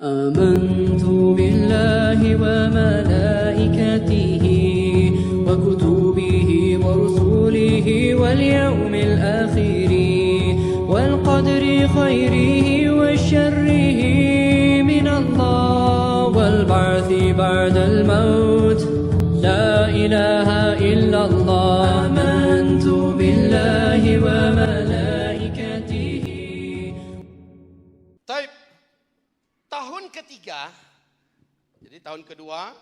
آمنت بالله وملائكته وكتبه ورسله واليوم الآخر والقدر خيره وشره من الله والبعث بعد الموت لا إله إلا الله آمنت بالله وملائكته. Taib. Tahun ketiga, jadi tahun kedua,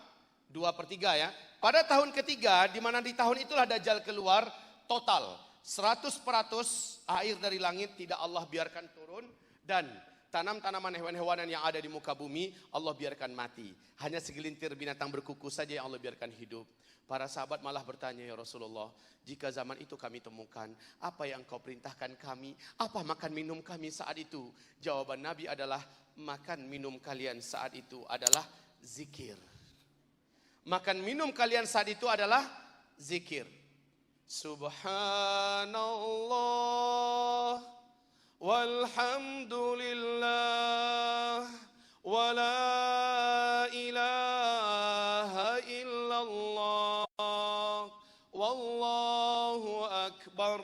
2/3 ya. Pada tahun ketiga, di mana di tahun itulah Dajjal keluar, total 100% air dari langit tidak Allah biarkan turun, dan tanaman-tanaman hewan-hewanan yang ada di muka bumi Allah biarkan mati. Hanya segelintir binatang berkuku saja yang Allah biarkan hidup. Para sahabat malah bertanya, ya Rasulullah, jika zaman itu kami temukan, apa yang kau perintahkan kami? Apa makan minum kami saat itu? Jawaban Nabi adalah, makan minum kalian saat itu adalah zikir. Makan minum kalian saat itu adalah zikir. Subhanallah walhamdulillah wa la ilaha illallah wallahu akbar.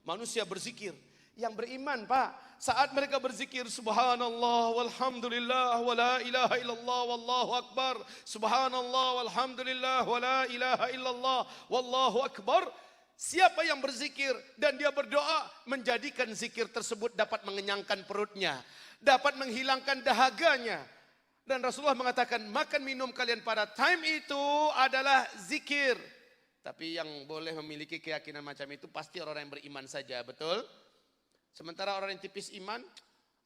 Manusia berzikir. Yang beriman, Pak, saat mereka berzikir subhanallah walhamdulillah wa la ilaha illallah wallahu akbar, subhanallah walhamdulillah wa la ilaha illallah wallahu akbar, siapa yang berzikir dan dia berdoa, menjadikan zikir tersebut dapat mengenyangkan perutnya, dapat menghilangkan dahaganya. Dan Rasulullah mengatakan, makan minum kalian pada time itu adalah zikir. Tapi yang boleh memiliki keyakinan macam itu pasti orang yang beriman saja, betul? Sementara orang yang tipis iman,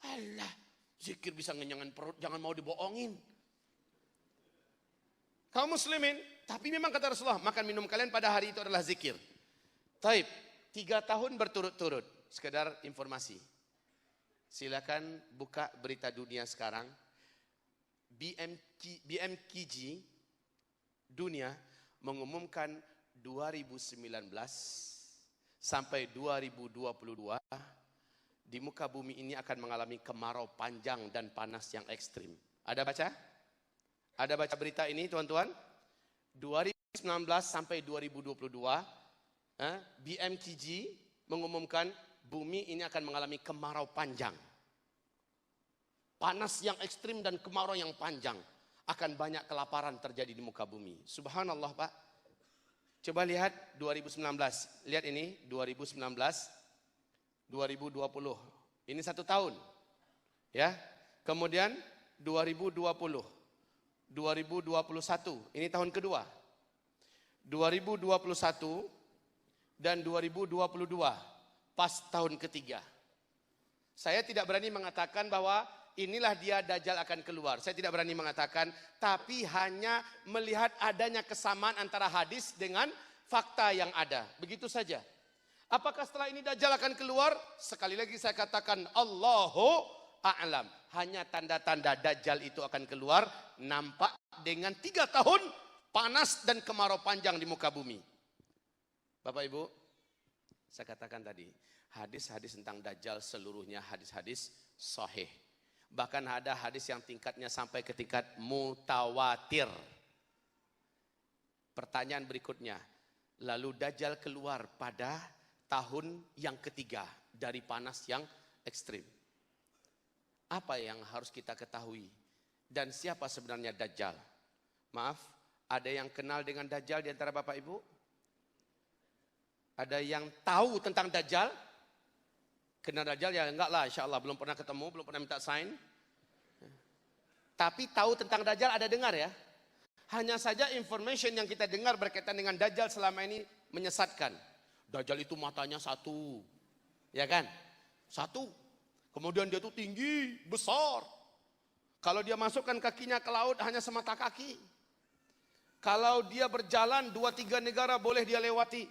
alah, zikir bisa ngenyangin perut, jangan mau dibohongin. Kaum muslimin, tapi memang kata Rasulullah, makan minum kalian pada hari itu adalah zikir. Taib, 3 tahun berturut-turut, sekedar informasi. Silakan buka berita dunia sekarang. BMKG dunia mengumumkan 2019 sampai 2022 di muka bumi ini akan mengalami kemarau panjang dan panas yang ekstrim. Ada baca? Ada baca berita ini, teman-teman? 2019 sampai 2022, BMKG mengumumkan bumi ini akan mengalami kemarau panjang. Panas yang ekstrim dan kemarau yang panjang. Akan banyak kelaparan terjadi di muka bumi. Subhanallah, Pak. Coba lihat 2019. Lihat ini, 2019. 2020, ini 1 tahun, ya. Kemudian 2020, 2021, ini tahun kedua. 2021 dan 2022, pas tahun ketiga. Saya tidak berani mengatakan bahwa inilah dia Dajjal akan keluar. Saya tidak berani mengatakan, tapi hanya melihat adanya kesamaan antara hadis dengan fakta yang ada. Begitu saja. Apakah setelah ini Dajjal akan keluar? Sekali lagi saya katakan, Allahu a'lam. Hanya tanda-tanda Dajjal itu akan keluar, nampak dengan 3 tahun panas dan kemarau panjang di muka bumi. Bapak Ibu, saya katakan tadi, hadis-hadis tentang Dajjal seluruhnya hadis-hadis sahih. Bahkan ada hadis yang tingkatnya sampai ke tingkat mutawatir. Pertanyaan berikutnya, lalu Dajjal keluar pada tahun yang ketiga dari panas yang ekstrim. Apa yang harus kita ketahui? Dan siapa sebenarnya Dajjal? Maaf, ada yang kenal dengan Dajjal di antara Bapak Ibu? Ada yang tahu tentang Dajjal? Kenal Dajjal ya enggak lah, insya Allah. Belum pernah ketemu, belum pernah minta sign. Tapi tahu tentang Dajjal ada dengar ya. Hanya saja information yang kita dengar berkaitan dengan Dajjal selama ini menyesatkan. Dajjal itu matanya 1, ya kan? 1. Kemudian dia itu tinggi, besar. Kalau dia masukkan kakinya ke laut hanya semata kaki. Kalau dia berjalan 2-3 negara boleh dia lewati.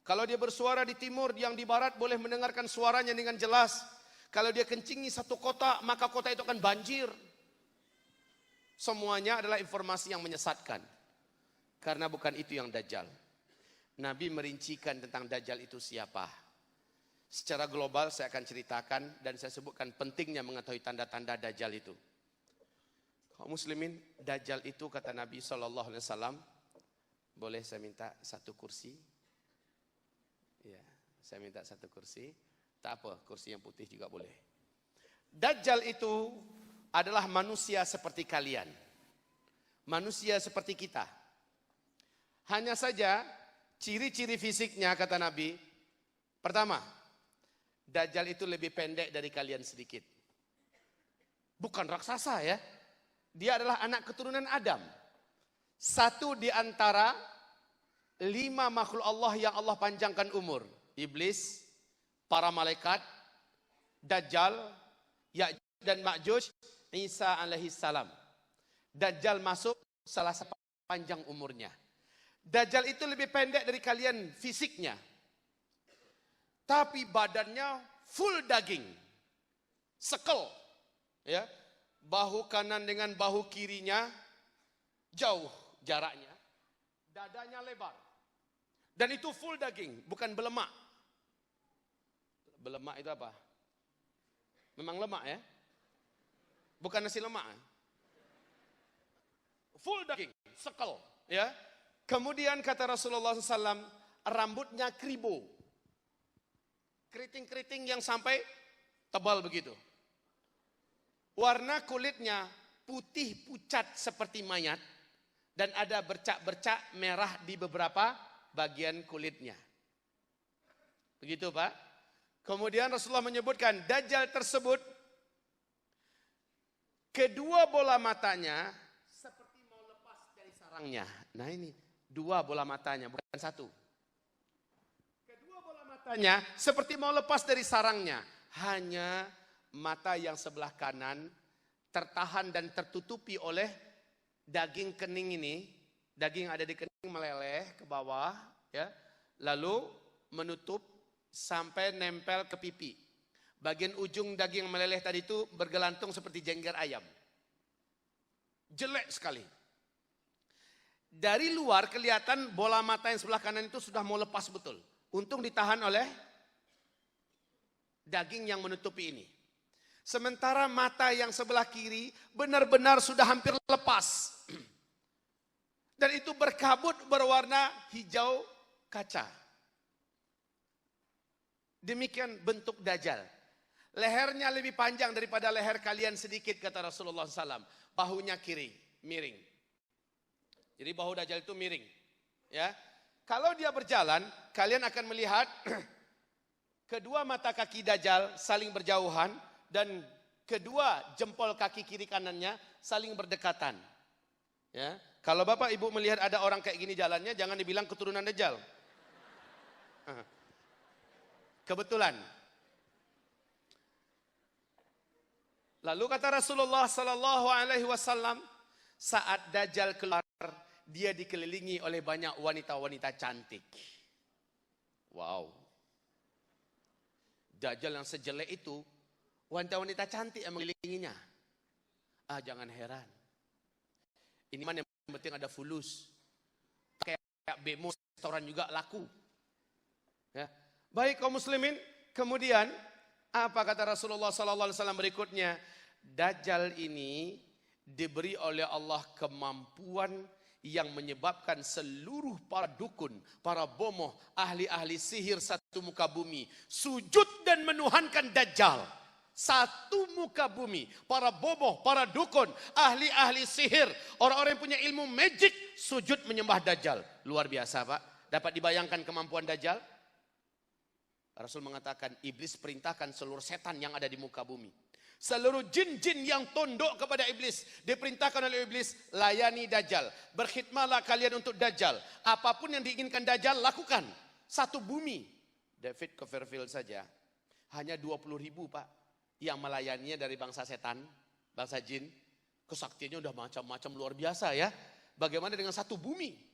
Kalau dia bersuara di timur, yang di barat boleh mendengarkan suaranya dengan jelas. Kalau dia kencingi 1 kota, maka kota itu akan banjir. Semuanya adalah informasi yang menyesatkan. Karena bukan itu yang Dajjal. Nabi merincikan tentang Dajjal itu siapa. Secara global saya akan ceritakan dan saya sebutkan pentingnya mengetahui tanda-tanda Dajjal itu. Kaum muslimin, Dajjal itu kata Nabi SAW, boleh saya minta satu kursi? Ya, saya minta satu kursi. Tak apa, kursi yang putih juga boleh. Dajjal itu adalah manusia seperti kalian. Manusia seperti kita. Hanya saja ciri-ciri fisiknya kata Nabi, pertama, Dajjal itu lebih pendek dari kalian sedikit. Bukan raksasa ya. Dia adalah anak keturunan Adam. Satu di antara 5 makhluk Allah yang Allah panjangkan umur. Iblis, para malaikat, Dajjal, Ya'juj dan Ma'juj, Isa alaihi salam. Dajjal masuk salah satu panjang umurnya. Dajjal itu lebih pendek dari kalian fisiknya. Tapi badannya full daging. Sekel. Ya. Bahu kanan dengan bahu kirinya jauh jaraknya. Dadanya lebar. Dan itu full daging, bukan belemak. Belemak itu apa? Memang lemak ya? Bukan nasi lemak. Full daging, sekel. Ya. Kemudian kata Rasulullah SAW, rambutnya kribo. Keriting-keriting yang sampai tebal begitu. Warna kulitnya putih pucat seperti mayat. Dan ada bercak-bercak merah di beberapa bagian kulitnya. Begitu Pak. Kemudian Rasulullah menyebutkan Dajjal tersebut, kedua bola matanya seperti mau lepas dari sarangnya. Nah ini, 2 bola matanya, bukan 1. Kedua bola matanya seperti mau lepas dari sarangnya. Hanya mata yang sebelah kanan tertahan dan tertutupi oleh daging kening ini. Daging ada di kening meleleh ke bawah, ya. Lalu menutup sampai nempel ke pipi. Bagian ujung daging yang meleleh tadi itu bergelantung seperti jengger ayam. Jelek sekali. Dari luar kelihatan bola mata yang sebelah kanan itu sudah mau lepas betul. Untung ditahan oleh daging yang menutupi ini. Sementara mata yang sebelah kiri benar-benar sudah hampir lepas. Dan itu berkabut berwarna hijau kaca. Demikian bentuk Dajjal. Lehernya lebih panjang daripada leher kalian sedikit kata Rasulullah SAW. Bahunya kiri, miring. Jadi bahu Dajjal itu miring. Ya, kalau dia berjalan, kalian akan melihat kedua mata kaki Dajjal saling berjauhan. Dan kedua jempol kaki kiri kanannya saling berdekatan. Ya, kalau Bapak Ibu melihat ada orang kayak gini jalannya, jangan dibilang keturunan Dajjal. Kebetulan. Lalu kata Rasulullah sallallahu alaihi wasallam, saat Dajjal keluar, dia dikelilingi oleh banyak wanita-wanita cantik. Wow. Dajjal yang sejelek itu, wanita-wanita cantik yang mengelilinginya. Jangan heran. Ini mana yang penting ada fulus. Kayak bemo restoran juga laku. Ya. Baik kaum muslimin, kemudian apa kata Rasulullah SAW berikutnya? Dajjal ini diberi oleh Allah kemampuan yang menyebabkan seluruh para dukun, para bomoh, ahli-ahli sihir satu muka bumi sujud dan menuhankan Dajjal. Satu muka bumi, para bomoh, para dukun, ahli-ahli sihir, orang-orang yang punya ilmu magic sujud menyembah Dajjal. Luar biasa Pak. Dapat dibayangkan kemampuan Dajjal? Rasul mengatakan iblis perintahkan seluruh setan yang ada di muka bumi. Seluruh jin-jin yang tunduk kepada iblis diperintahkan oleh iblis, layani Dajjal. Berkhidmatlah kalian untuk Dajjal. Apapun yang diinginkan Dajjal lakukan. Satu bumi. David Copperfield saja hanya 20.000 Pak yang melayaninya dari bangsa setan, bangsa jin. Kesaktiannya udah macam-macam luar biasa ya. Bagaimana dengan satu bumi?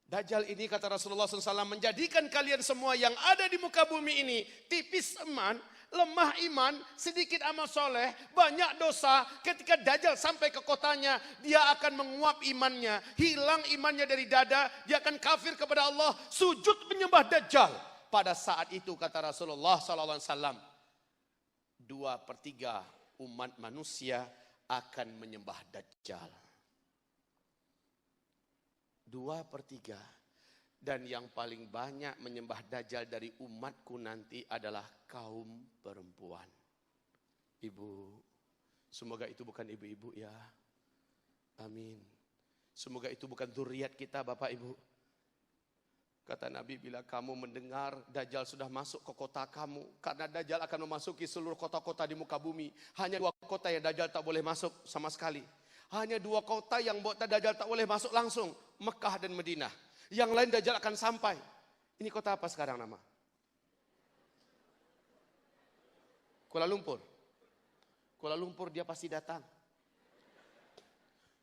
Dajjal ini kata Rasulullah SAW menjadikan kalian semua yang ada di muka bumi ini tipis iman, lemah iman, sedikit amal soleh, banyak dosa. Ketika Dajjal sampai ke kotanya, dia akan menguap imannya, hilang imannya dari dada, dia akan kafir kepada Allah, sujud menyembah Dajjal. Pada saat itu kata Rasulullah SAW, 2/3 umat manusia akan menyembah Dajjal. 2/3. Dan yang paling banyak menyembah Dajjal dari umatku nanti adalah kaum perempuan. Ibu, semoga itu bukan ibu-ibu ya. Amin. Semoga itu bukan zuriat kita Bapak Ibu. Kata Nabi, bila kamu mendengar Dajjal sudah masuk ke kota kamu, karena Dajjal akan memasuki seluruh kota-kota di muka bumi. Hanya 2 kota yang Dajjal tak boleh masuk sama sekali. Hanya 2 kota yang Dajjal tak boleh masuk langsung, Mekah dan Madinah. Yang lain Dajjal akan sampai. Ini kota apa sekarang nama? Kuala Lumpur. Kuala Lumpur dia pasti datang.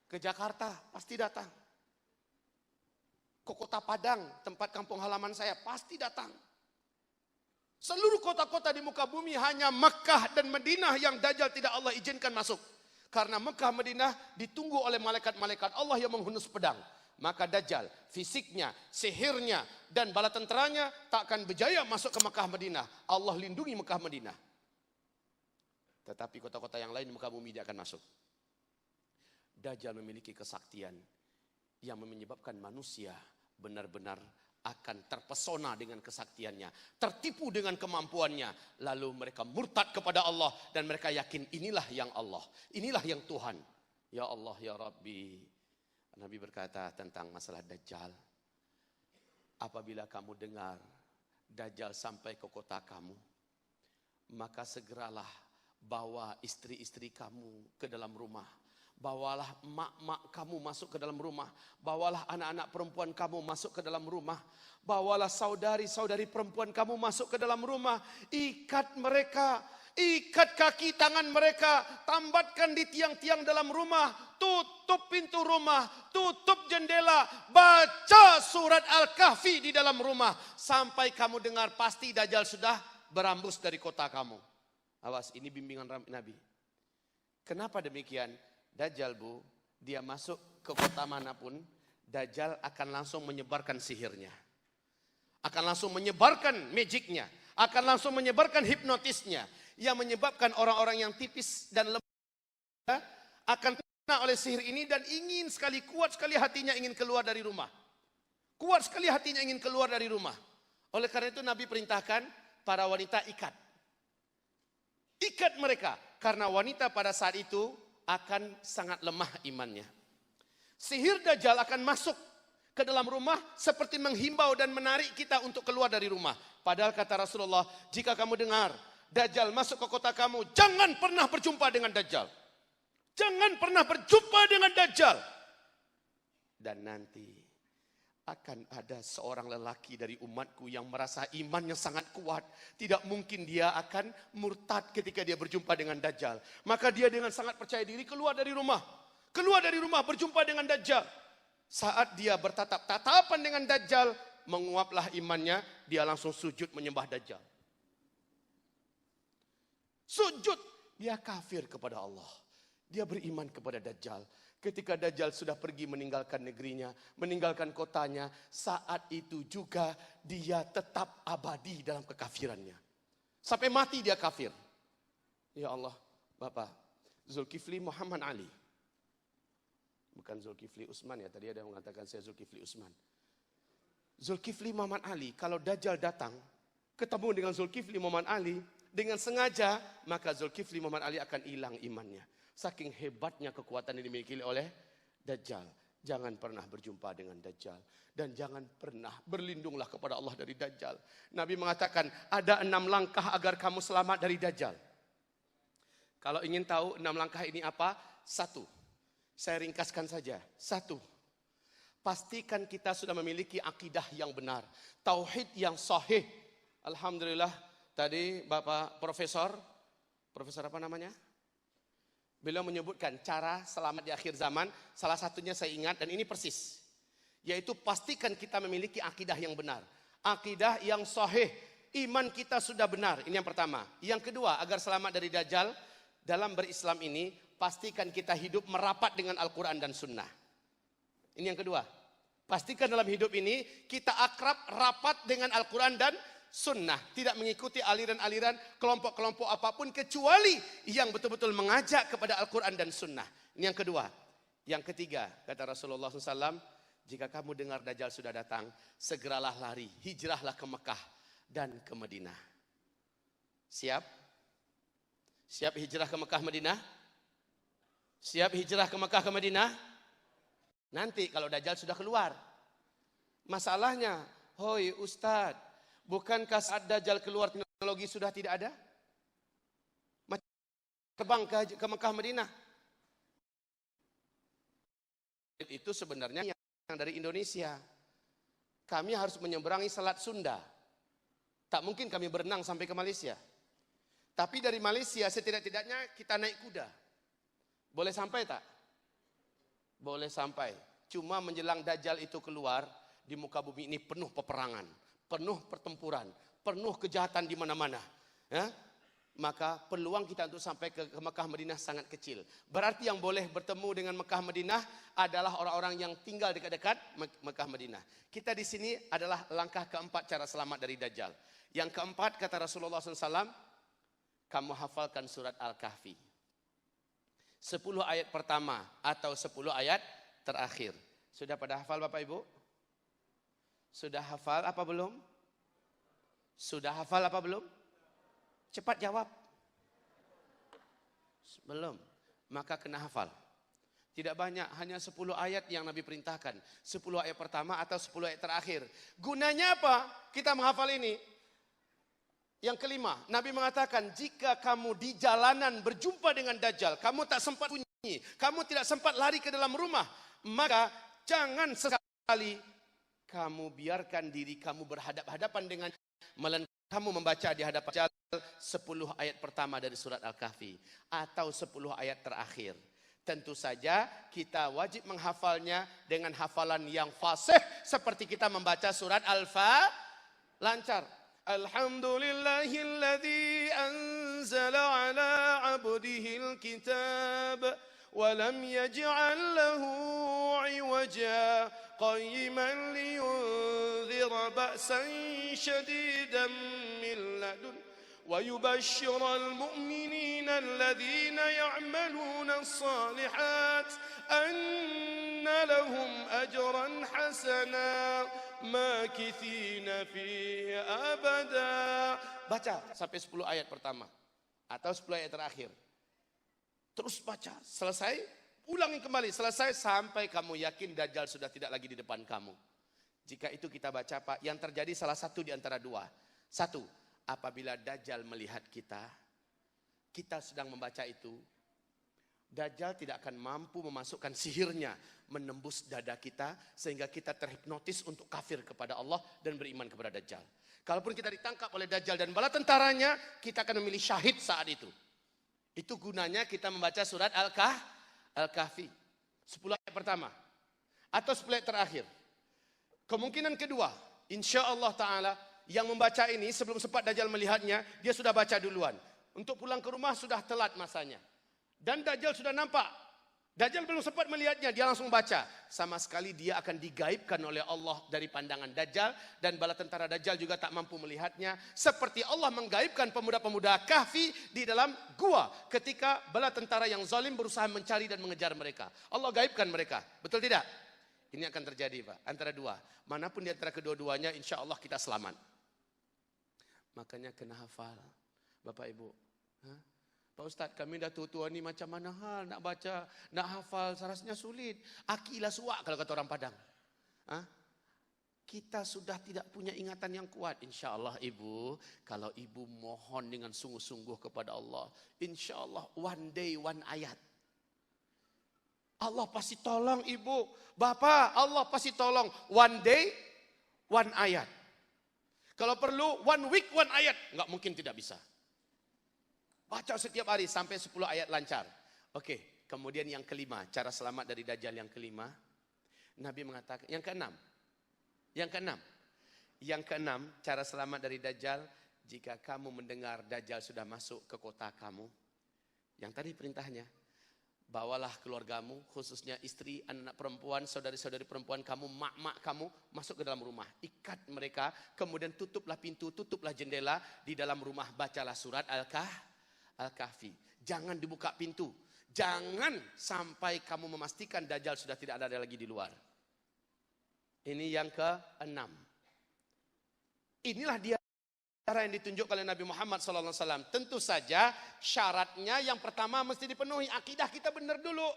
Ke Jakarta pasti datang. Ke Kota Padang, tempat kampung halaman saya, pasti datang. Seluruh kota-kota di muka bumi hanya Mekah dan Madinah yang Dajjal tidak Allah izinkan masuk. Karena Mekah Madinah ditunggu oleh malaikat-malaikat Allah yang menghunus pedang. Maka Dajjal, fisiknya, sihirnya, dan bala tenteranya tak akan berjaya masuk ke Mekah Madinah. Allah lindungi Mekah Madinah. Tetapi kota-kota yang lain di muka bumi dia akan masuk. Dajjal memiliki kesaktian yang menyebabkan manusia benar-benar akan terpesona dengan kesaktiannya, tertipu dengan kemampuannya, lalu mereka murtad kepada Allah dan mereka yakin inilah yang Allah, inilah yang Tuhan. Ya Allah, ya Rabbi. Nabi berkata tentang masalah Dajjal, apabila kamu dengar Dajjal sampai ke kota kamu, maka segeralah bawa istri-istri kamu ke dalam rumah. Bawalah mak-mak kamu masuk ke dalam rumah. Bawalah anak-anak perempuan kamu masuk ke dalam rumah. Bawalah saudari-saudari perempuan kamu masuk ke dalam rumah. Ikat mereka, ikat kaki tangan mereka, tambatkan di tiang-tiang dalam rumah, tutup pintu rumah, tutup jendela, baca surat Al-Kahfi di dalam rumah. Sampai kamu dengar pasti Dajjal sudah berambus dari kota kamu. Awas, ini bimbingan Nabi. Kenapa demikian? Dajjal Bu, dia masuk ke kota manapun, Dajjal akan langsung menyebarkan sihirnya. Akan langsung menyebarkan magicnya. Akan langsung menyebarkan hipnotisnya. Yang menyebabkan orang-orang yang tipis dan lemah akan kena oleh sihir ini dan ingin sekali, kuat sekali hatinya ingin keluar dari rumah. Kuat sekali hatinya ingin keluar dari rumah. Oleh karena itu Nabi perintahkan para wanita ikat. Ikat mereka. Karena wanita pada saat itu akan sangat lemah imannya. Sihir Dajjal akan masuk ke dalam rumah seperti menghimbau dan menarik kita untuk keluar dari rumah. Padahal kata Rasulullah, jika kamu dengar Dajjal masuk ke kota kamu, jangan pernah berjumpa dengan Dajjal. Jangan pernah berjumpa dengan Dajjal. Dan nanti akan ada seorang lelaki dari umatku yang merasa imannya sangat kuat. Tidak mungkin dia akan murtad ketika dia berjumpa dengan Dajjal. Maka dia dengan sangat percaya diri keluar dari rumah. Keluar dari rumah berjumpa dengan Dajjal. Saat dia bertatap-tatapan dengan Dajjal, menguaplah imannya, dia langsung sujud menyembah Dajjal. Sujud, dia kafir kepada Allah. Dia beriman kepada Dajjal. Ketika Dajjal sudah pergi meninggalkan negerinya, meninggalkan kotanya, saat itu juga dia tetap abadi dalam kekafirannya. Sampai mati dia kafir. Ya Allah, Bapak, Zulkifli Muhammad Ali. Bukan Zulkifli Utsman ya, tadi ada yang mengatakan saya Zulkifli Utsman. Zulkifli Muhammad Ali, kalau Dajjal datang, ketemu dengan Zulkifli Muhammad Ali, dengan sengaja, maka Zulkifli Muhammad Ali akan hilang imannya. Saking hebatnya kekuatan yang dimiliki oleh Dajjal. Jangan pernah berjumpa dengan Dajjal. Dan jangan pernah berlindunglah kepada Allah dari Dajjal. Nabi mengatakan ada 6 langkah agar kamu selamat dari Dajjal. Kalau ingin tahu 6 langkah ini apa? 1. Saya ringkaskan saja. 1. Pastikan kita sudah memiliki akidah yang benar. Tauhid yang sahih. Alhamdulillah tadi Bapak Profesor apa namanya? Beliau menyebutkan cara selamat di akhir zaman, salah satunya saya ingat dan ini persis. Yaitu pastikan kita memiliki akidah yang benar. Akidah yang sahih, iman kita sudah benar, ini yang pertama. Yang kedua, agar selamat dari Dajjal, dalam berislam ini, pastikan kita hidup merapat dengan Al-Quran dan Sunnah. Ini yang kedua. Pastikan dalam hidup ini, kita akrab, rapat dengan Al-Quran dan sunnah, tidak mengikuti aliran-aliran kelompok-kelompok apapun kecuali yang betul-betul mengajak kepada Al-Quran dan sunnah. Ini yang kedua. Yang ketiga, kata Rasulullah SAW, jika kamu dengar Dajjal sudah datang, segeralah lari, hijrahlah ke Mekah dan ke Madinah. Siap? Siap hijrah ke Mekah Madinah? Siap hijrah ke Mekah ke Madinah? Nanti kalau Dajjal sudah keluar. Masalahnya, hoi Ustadz, bukankah saat Dajjal keluar teknologi sudah tidak ada? Terbang ke Mekah Madinah. Itu sebenarnya yang dari Indonesia. Kami harus menyeberangi Selat Sunda. Tak mungkin kami berenang sampai ke Malaysia. Tapi dari Malaysia setidak-tidaknya kita naik kuda. Boleh sampai tak? Boleh sampai. Cuma menjelang Dajjal itu keluar, di muka bumi ini penuh peperangan, penuh pertempuran, penuh kejahatan di mana-mana. Ya? Maka peluang kita untuk sampai ke Mekah Madinah sangat kecil. Berarti yang boleh bertemu dengan Mekah Madinah adalah orang-orang yang tinggal dekat-dekat Mekah Madinah. Kita di sini adalah langkah keempat cara selamat dari Dajjal. Yang keempat kata Rasulullah SAW, kamu hafalkan surat Al-Kahfi. 10 ayat pertama atau 10 ayat terakhir. Sudah pada hafal Bapak Ibu? Sudah hafal apa belum? Sudah hafal apa belum? Cepat jawab. Belum. Maka kena hafal. Tidak banyak, hanya 10 ayat yang Nabi perintahkan. 10 ayat pertama atau 10 ayat terakhir. Gunanya apa? Kita menghafal ini. Yang kelima, Nabi mengatakan, jika kamu di jalanan berjumpa dengan Dajjal, kamu tak sempat bunyi, kamu tidak sempat lari ke dalam rumah, maka jangan sekali kamu biarkan diri kamu berhadap-hadapan dengan melainkan kamu membaca di hadapan Dajjal 10 ayat pertama dari surat Al-Kahfi atau 10 ayat terakhir. Tentu saja kita wajib menghafalnya dengan hafalan yang fasih seperti kita membaca surat Al-Fa lancar. Alhamdulillahilladzi anzala ala abdihil kitab wa lam yaj'al lahu 'iwaja qayyiman liyunzira ba'san shadidan min ladun wa yubashshiral mu'minina alladhina ya'maluna as-salihat anna lahum ajran hasana makithina fihi abada. Baca sampai 10 ayat pertama atau 10 ayat terakhir. Terus baca, selesai, ulangi kembali, selesai sampai kamu yakin Dajjal sudah tidak lagi di depan kamu. Jika itu kita baca Pak, yang terjadi salah satu di antara dua. Satu, apabila Dajjal melihat kita sedang membaca itu, Dajjal tidak akan mampu memasukkan sihirnya menembus dada kita sehingga kita terhipnotis untuk kafir kepada Allah dan beriman kepada Dajjal. Kalaupun kita ditangkap oleh Dajjal dan bala tentaranya, kita akan memilih syahid saat itu. Itu gunanya kita membaca surat Al-Kahfi. 10 ayat pertama atau 10 ayat terakhir. Kemungkinan kedua, insya Allah Ta'ala yang membaca ini sebelum sempat Dajjal melihatnya, dia sudah baca duluan. Untuk pulang ke rumah sudah telat masanya. Dan Dajjal sudah nampak. Dajjal belum sempat melihatnya, dia langsung baca. Sama sekali dia akan digaibkan oleh Allah dari pandangan Dajjal. Dan bala tentara Dajjal juga tak mampu melihatnya. Seperti Allah menggaibkan pemuda-pemuda Kahfi di dalam gua. Ketika bala tentara yang zalim berusaha mencari dan mengejar mereka. Allah gaibkan mereka, betul tidak? Ini akan terjadi Pak, antara dua. Manapun di antara kedua-duanya insya Allah kita selamat. Makanya kena hafal Bapak Ibu. Pak Ustadz, kami dah tua-tua ni macam mana hal nak baca, nak hafal, rasanya sulit. Akilah suak kalau kata orang Padang. Kita sudah tidak punya ingatan yang kuat. Insya Allah Ibu, kalau Ibu mohon dengan sungguh-sungguh kepada Allah, insya Allah one day one ayat. Allah pasti tolong Ibu. Bapak, Allah pasti tolong. One day one ayat. Kalau perlu one week one ayat. Enggak mungkin tidak bisa. Baca setiap hari sampai 10 ayat lancar. Oke, kemudian yang kelima, cara selamat dari Dajjal yang kelima. Nabi mengatakan, yang keenam. Yang keenam, cara selamat dari Dajjal, jika kamu mendengar Dajjal sudah masuk ke kota kamu. Yang tadi perintahnya, bawalah keluargamu, khususnya istri, anak perempuan, saudari-saudari perempuan kamu, mak-mak kamu, masuk ke dalam rumah. Ikat mereka, kemudian tutuplah pintu, tutuplah jendela. Di dalam rumah bacalah surat Al-Kahfi. Jangan dibuka pintu. Jangan sampai kamu memastikan Dajjal sudah tidak ada lagi di luar. Ini yang ke-6. Inilah dia cara yang ditunjukkan oleh Nabi Muhammad SAW. Tentu saja syaratnya yang pertama mesti dipenuhi. Akidah kita benar dulu.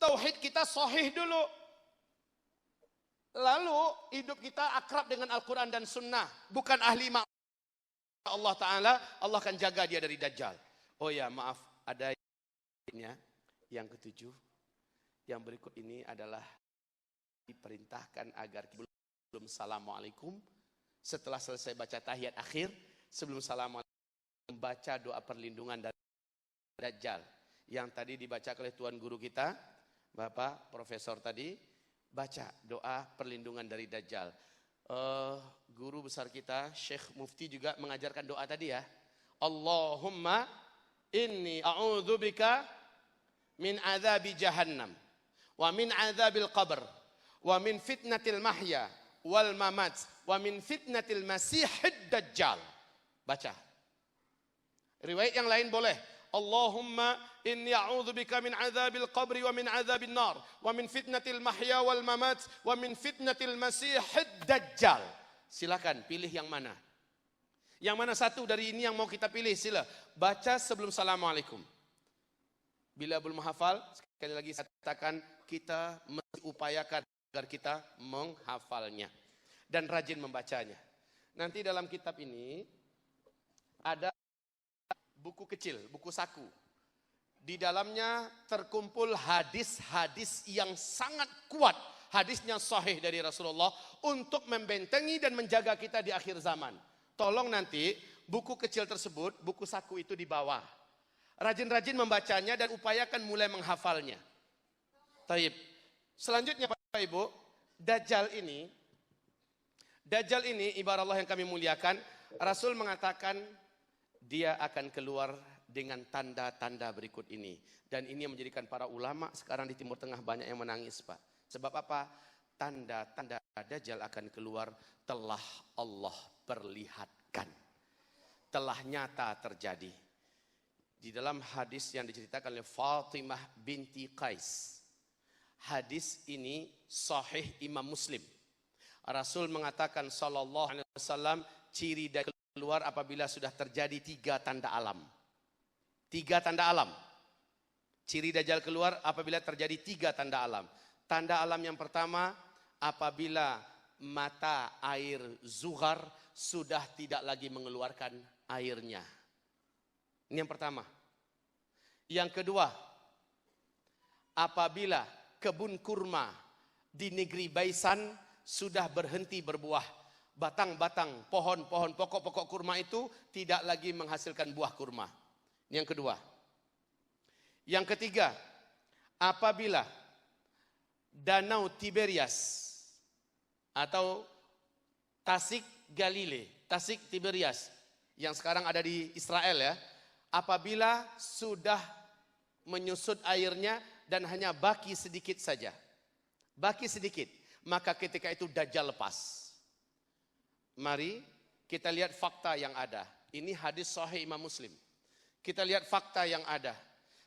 Tauhid kita sahih dulu. Lalu hidup kita akrab dengan Al-Quran dan Sunnah. Bukan ahli Allah Ta'ala. Allah akan jaga dia dari Dajjal. Oh ya maaf, ada yang ke-7. Yang berikut ini adalah diperintahkan agar sebelum Assalamualaikum, setelah selesai baca tahiyat akhir, sebelum Assalamualaikum, membaca doa perlindungan dari Dajjal. Yang tadi dibaca oleh Tuan Guru kita, Bapak Profesor tadi, baca doa perlindungan dari Dajjal. Guru besar kita, Syekh Mufti juga mengajarkan doa tadi ya. Allahumma inni a'udzubika min azabi jahannam, wa min azabil qabr, wa min fitnatil mahya wal mamat, wa min fitnatil masihid dajjal. Baca. Riwayat yang lain boleh. Allahumma inni a'udzubika min azabil qabri wa min azabin nar, wa min fitnatil mahya wal mamat, wa min fitnatil masihid dajjal. Silakan pilih yang mana. Yang mana satu dari ini yang mau kita pilih, sila. Baca sebelum Assalamualaikum. Bila belum hafal, sekali lagi saya katakan kita mesti upayakan agar kita menghafalnya dan rajin membacanya. Nanti dalam kitab ini ada buku kecil, buku saku. Di dalamnya terkumpul hadis-hadis yang sangat kuat, hadisnya sahih dari Rasulullah untuk membentengi dan menjaga kita di akhir zaman. Tolong nanti buku kecil tersebut, buku saku itu dibawa. Rajin-rajin membacanya dan upayakan mulai menghafalnya. Taib. Selanjutnya Bapak Ibu, Dajjal ini ibarat Allah yang kami muliakan, Rasul mengatakan dia akan keluar dengan tanda-tanda berikut ini. Dan ini yang menjadikan para ulama sekarang di Timur Tengah banyak yang menangis, Pak. Sebab apa? Tanda-tanda Dajjal akan keluar telah Allah perlihatkan. Telah nyata terjadi. Di dalam hadis yang diceritakan oleh Fatimah binti Qais. Hadis ini sahih Imam Muslim. Rasul mengatakan sallallahu alaihi wasallam, ciri Dajjal keluar apabila sudah terjadi 3 tanda alam. 3 tanda alam. Ciri Dajjal keluar apabila terjadi 3 tanda alam. Tanda alam yang pertama, apabila mata air Zuhar sudah tidak lagi mengeluarkan airnya. Ini yang pertama. Yang kedua, apabila kebun kurma di negeri Baisan sudah berhenti berbuah. Batang-batang pohon-pohon pokok-pokok kurma itu tidak lagi menghasilkan buah kurma. Ini yang kedua. Yang ketiga, apabila Danau Tiberias atau Tasik Galile, Tasik Tiberias yang sekarang ada di Israel ya, apabila sudah menyusut airnya dan hanya baki sedikit saja, baki sedikit, maka ketika itu Dajjal lepas. Mari kita lihat fakta yang ada. Ini hadis sahih Imam Muslim. Kita lihat fakta yang ada.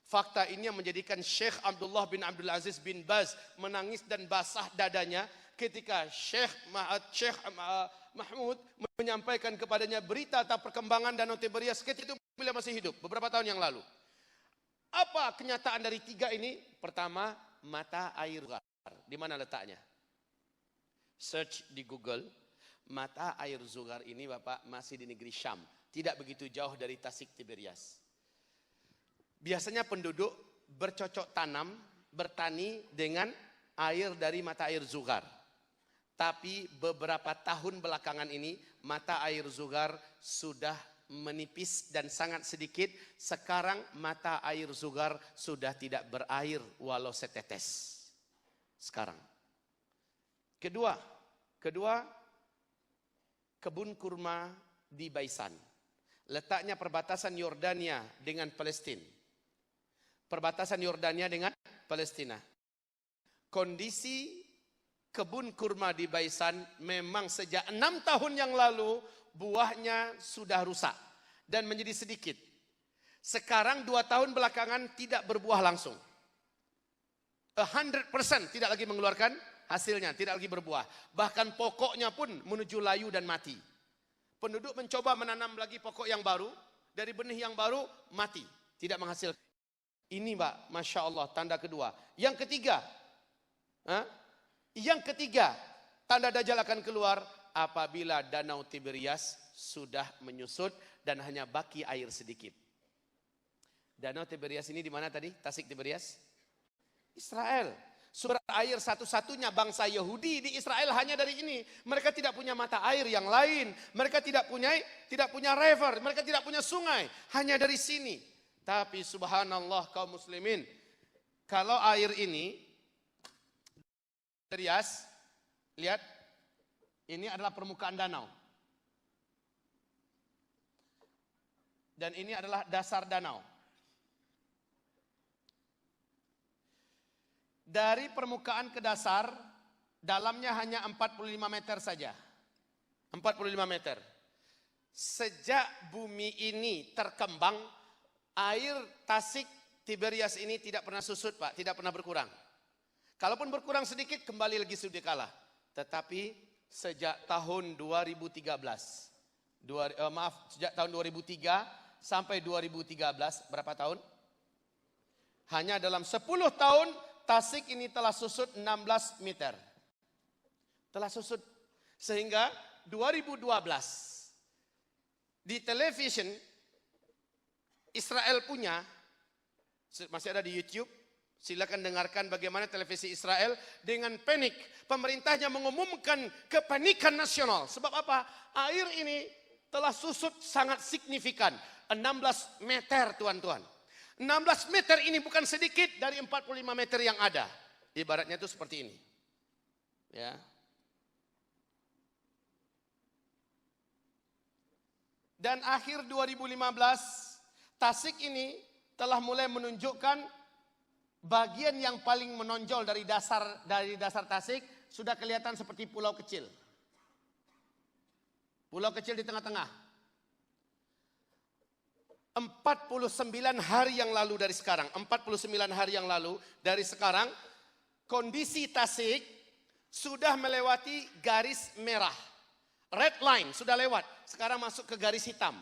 Fakta ini yang menjadikan Syekh Abdullah bin Abdul Aziz bin Baz menangis dan basah dadanya ketika Syekh Mahmud menyampaikan kepadanya berita tentang perkembangan Danau Tiberias ketika itu beliau masih hidup beberapa tahun yang lalu. Apa kenyataan dari 3 ini? Pertama, mata air Zuhar. Di mana letaknya? Search di Google. Mata air Zuhar ini Bapak masih di negeri Syam. Tidak begitu jauh dari Tasik Tiberias. Biasanya penduduk bercocok tanam, bertani dengan air dari mata air Zuhar. Tapi beberapa tahun belakangan ini mata air Zuhar sudah menipis dan sangat sedikit. Sekarang mata air Zuhar sudah tidak berair walau setetes. Sekarang. Kedua, kebun kurma di Baisan. Letaknya perbatasan Yordania dengan Palestina. perbatasan Yordania dengan Palestina. Kondisi kebun kurma di Baisan memang sejak 6 tahun yang lalu buahnya sudah rusak dan menjadi sedikit. Sekarang 2 tahun belakangan tidak berbuah langsung. 100% tidak lagi mengeluarkan hasilnya, tidak lagi berbuah. Bahkan pokoknya pun menuju layu dan mati. Penduduk mencoba menanam lagi pokok yang baru, dari benih yang baru mati, tidak menghasilkan. Ini Mbak, Masya Allah, tanda kedua. Yang ketiga, tanda Dajjal akan keluar apabila Danau Tiberias sudah menyusut dan hanya baki air sedikit. Danau Tiberias ini di mana tadi? Tasik Tiberias? Israel. Sumber air satu-satunya bangsa Yahudi di Israel hanya dari ini. Mereka tidak punya mata air yang lain. Mereka tidak punya river. Mereka tidak punya sungai. Hanya dari sini. Tapi subhanallah kaum muslimin. Kalau air ini, Tiberias, lihat. Ini adalah permukaan danau. Dan ini adalah dasar danau. Dari permukaan ke dasar, dalamnya hanya 45 meter saja. 45 meter. Sejak bumi ini terkembang, air Tasik Tiberias ini tidak pernah susut Pak, tidak pernah berkurang. Kalaupun berkurang sedikit, kembali lagi seperti kala. Tetapi sejak tahun 2013, sejak tahun 2003 sampai 2013, berapa tahun? Hanya dalam 10 tahun, Tasik ini telah susut 16 meter. Telah susut. Sehingga 2012 di television Israel punya, masih ada di YouTube, silakan dengarkan bagaimana televisi Israel dengan panik. Pemerintahnya mengumumkan kepanikan nasional. Sebab apa? Air ini telah susut sangat signifikan. 16 meter tuan-tuan. 16 meter ini bukan sedikit dari 45 meter yang ada. Ibaratnya itu seperti ini. Ya. Dan akhir 2015, Tasik ini telah mulai menunjukkan bagian yang paling menonjol dari dasar Tasik sudah kelihatan seperti pulau kecil. Pulau kecil di tengah-tengah. 49 hari yang lalu dari sekarang, 49 hari yang lalu dari sekarang, kondisi Tasik sudah melewati garis merah. Red line sudah lewat, sekarang masuk ke garis hitam.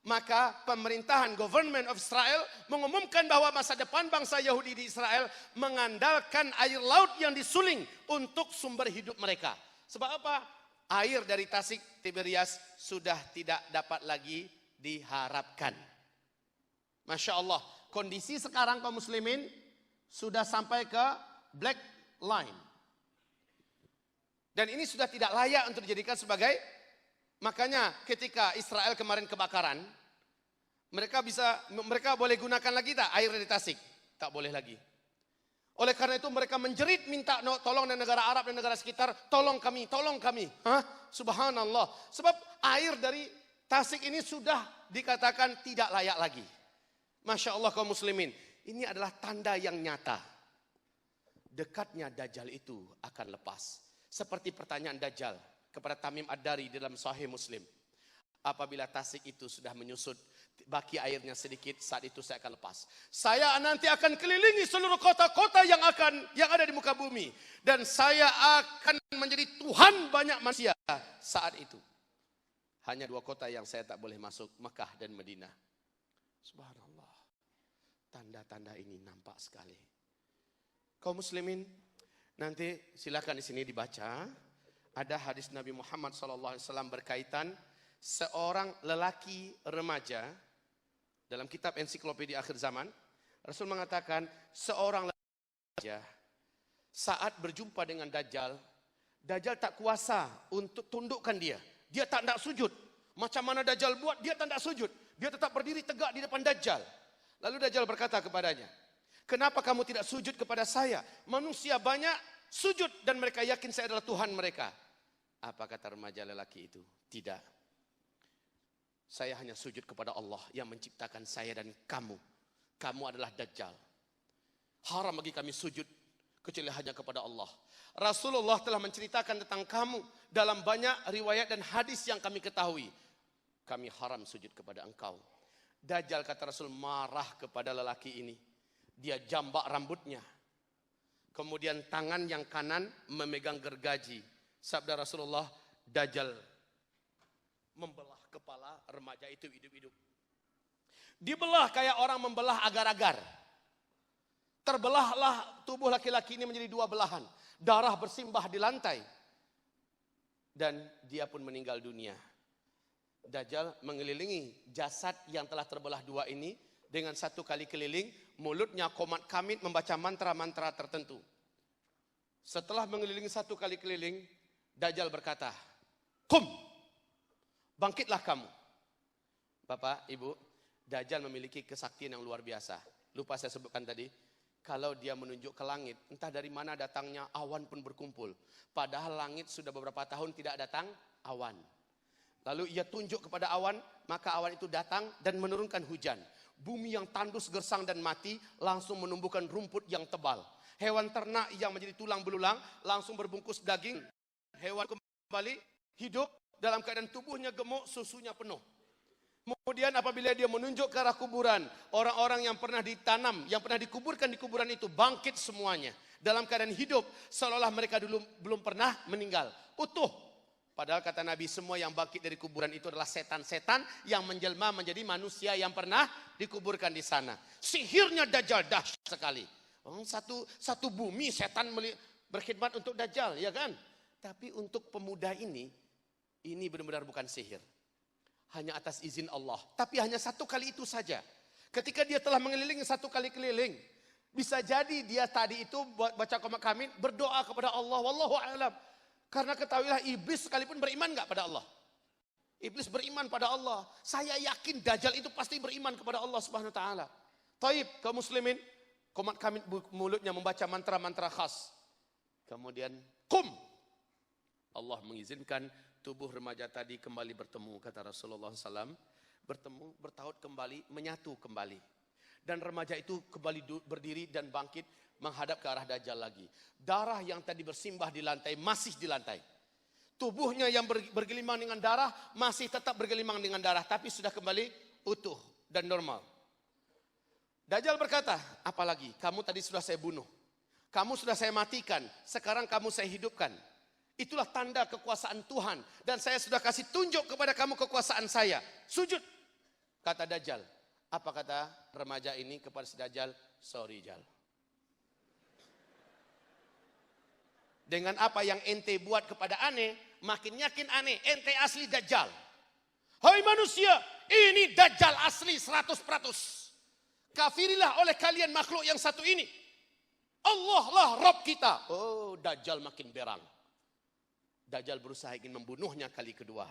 Maka pemerintahan government of Israel mengumumkan bahwa masa depan bangsa Yahudi di Israel mengandalkan air laut yang disuling untuk sumber hidup mereka. Sebab apa? Air dari Tasik Tiberias sudah tidak dapat lagi diharapkan. Masya Allah, kondisi sekarang kaum muslimin sudah sampai ke black line. Dan ini sudah tidak layak untuk dijadikan sebagai, makanya ketika Israel kemarin kebakaran, mereka boleh gunakan lagi tak air dari Tasik? Tak boleh lagi. Oleh karena itu mereka menjerit minta tolong dari negara Arab dan negara sekitar, tolong kami, tolong kami. Subhanallah. Sebab air dari Tasik ini sudah dikatakan tidak layak lagi. Masya Allah kaum muslimin, ini adalah tanda yang nyata. Dekatnya Dajjal itu akan lepas. Seperti pertanyaan Dajjal kepada Tamim Ad-Dari dalam Sahih Muslim. Apabila Tasik itu sudah menyusut, baki airnya sedikit, saat itu saya akan lepas. Saya nanti akan kelilingi seluruh kota-kota yang ada di muka bumi. Dan saya akan menjadi Tuhan banyak manusia saat itu. Hanya 2 kota yang saya tak boleh masuk, Mekah dan Madinah. Subhanallah. Tanda-tanda ini nampak sekali. Kaum muslimin, nanti silakan di sini dibaca. Ada hadis Nabi Muhammad SAW berkaitan seorang lelaki remaja dalam kitab ensiklopedia akhir zaman. Rasul mengatakan seorang lelaki remaja saat berjumpa dengan Dajjal, Dajjal tak kuasa untuk tundukkan dia. Dia tak nak sujud. Macam mana Dajjal buat, dia tak nak sujud. Dia tetap berdiri tegak di depan Dajjal. Lalu Dajjal berkata kepadanya, kenapa kamu tidak sujud kepada saya? Manusia banyak sujud dan mereka yakin saya adalah Tuhan mereka. Apa kata remaja lelaki itu? Tidak. Saya hanya sujud kepada Allah yang menciptakan saya dan kamu. Kamu adalah Dajjal. Haram bagi kami sujud kecuali hanya kepada Allah. Rasulullah telah menceritakan tentang kamu dalam banyak riwayat dan hadis yang kami ketahui. Kami haram sujud kepada engkau. Dajjal, kata Rasul, marah kepada lelaki ini. Dia jambak rambutnya. Kemudian tangan yang kanan memegang gergaji. Sabda Rasulullah, Dajjal membelah kepala remaja itu hidup-hidup. Dibelah kayak orang membelah agar-agar. Terbelahlah tubuh laki-laki ini menjadi dua belahan. Darah bersimbah di lantai. Dan dia pun meninggal dunia. Dajjal mengelilingi jasad yang telah terbelah dua ini. Dengan satu kali keliling, mulutnya komat kamit membaca mantra-mantra tertentu. Setelah mengelilingi satu kali keliling, Dajjal berkata, "Qum, bangkitlah kamu." Bapak, Ibu, Dajjal memiliki kesaktian yang luar biasa. Lupa saya sebutkan tadi. Kalau dia menunjuk ke langit, entah dari mana datangnya, awan pun berkumpul. Padahal langit sudah beberapa tahun tidak datang awan. Lalu ia tunjuk kepada awan, maka awan itu datang dan menurunkan hujan. Bumi yang tandus, gersang dan mati langsung menumbuhkan rumput yang tebal. Hewan ternak yang menjadi tulang belulang langsung berbungkus daging. Hewan kembali hidup dalam keadaan tubuhnya gemuk, susunya penuh. Kemudian apabila dia menunjuk ke arah kuburan, orang-orang yang pernah ditanam, yang pernah dikuburkan di kuburan itu bangkit semuanya. Dalam keadaan hidup, seolah-olah mereka dulu belum pernah meninggal. Utuh. Padahal kata Nabi, semua yang bangkit dari kuburan itu adalah setan-setan yang menjelma menjadi manusia yang pernah dikuburkan di sana. Sihirnya Dajjal dahsyat sekali. Satu bumi setan berkhidmat untuk Dajjal, ya kan? Tapi untuk pemuda ini benar-benar bukan sihir. Hanya atas izin Allah. Tapi hanya satu kali itu saja. Ketika dia telah mengelilingi satu kali keliling, bisa jadi dia tadi itu baca qomat kamit, berdoa kepada Allah. Wallahu a'lam. Karena ketahuilah, iblis sekalipun beriman enggak pada Allah? Iblis beriman pada Allah. Saya yakin Dajjal itu pasti beriman kepada Allah Subhanahu wa taala. Taib, kaum muslimin, qomat kamit mulutnya membaca mantra-mantra khas. Kemudian, qum. Allah mengizinkan tubuh remaja tadi kembali bertemu, kata Rasulullah SAW. Bertemu, bertaut kembali, menyatu kembali. Dan remaja itu kembali berdiri dan bangkit menghadap ke arah Dajjal lagi. Darah yang tadi bersimbah di lantai masih di lantai. Tubuhnya yang bergelimang dengan darah masih tetap bergelimang dengan darah, tapi sudah kembali utuh dan normal. Dajjal berkata, apalagi kamu tadi sudah saya bunuh. Kamu sudah saya matikan, sekarang kamu saya hidupkan. Itulah tanda kekuasaan Tuhan. Dan saya sudah kasih tunjuk kepada kamu kekuasaan saya. Sujud, kata Dajjal. Apa kata remaja ini kepada si Dajjal? Sorry Jal. Dengan apa yang ente buat kepada aneh, makin yakin aneh, ente asli Dajjal. Hai manusia, ini Dajjal asli 100%. Kafirilah oleh kalian makhluk yang satu ini. Allah lah Rabb kita. Oh, Dajjal makin berang. Dajjal berusaha ingin membunuhnya kali kedua.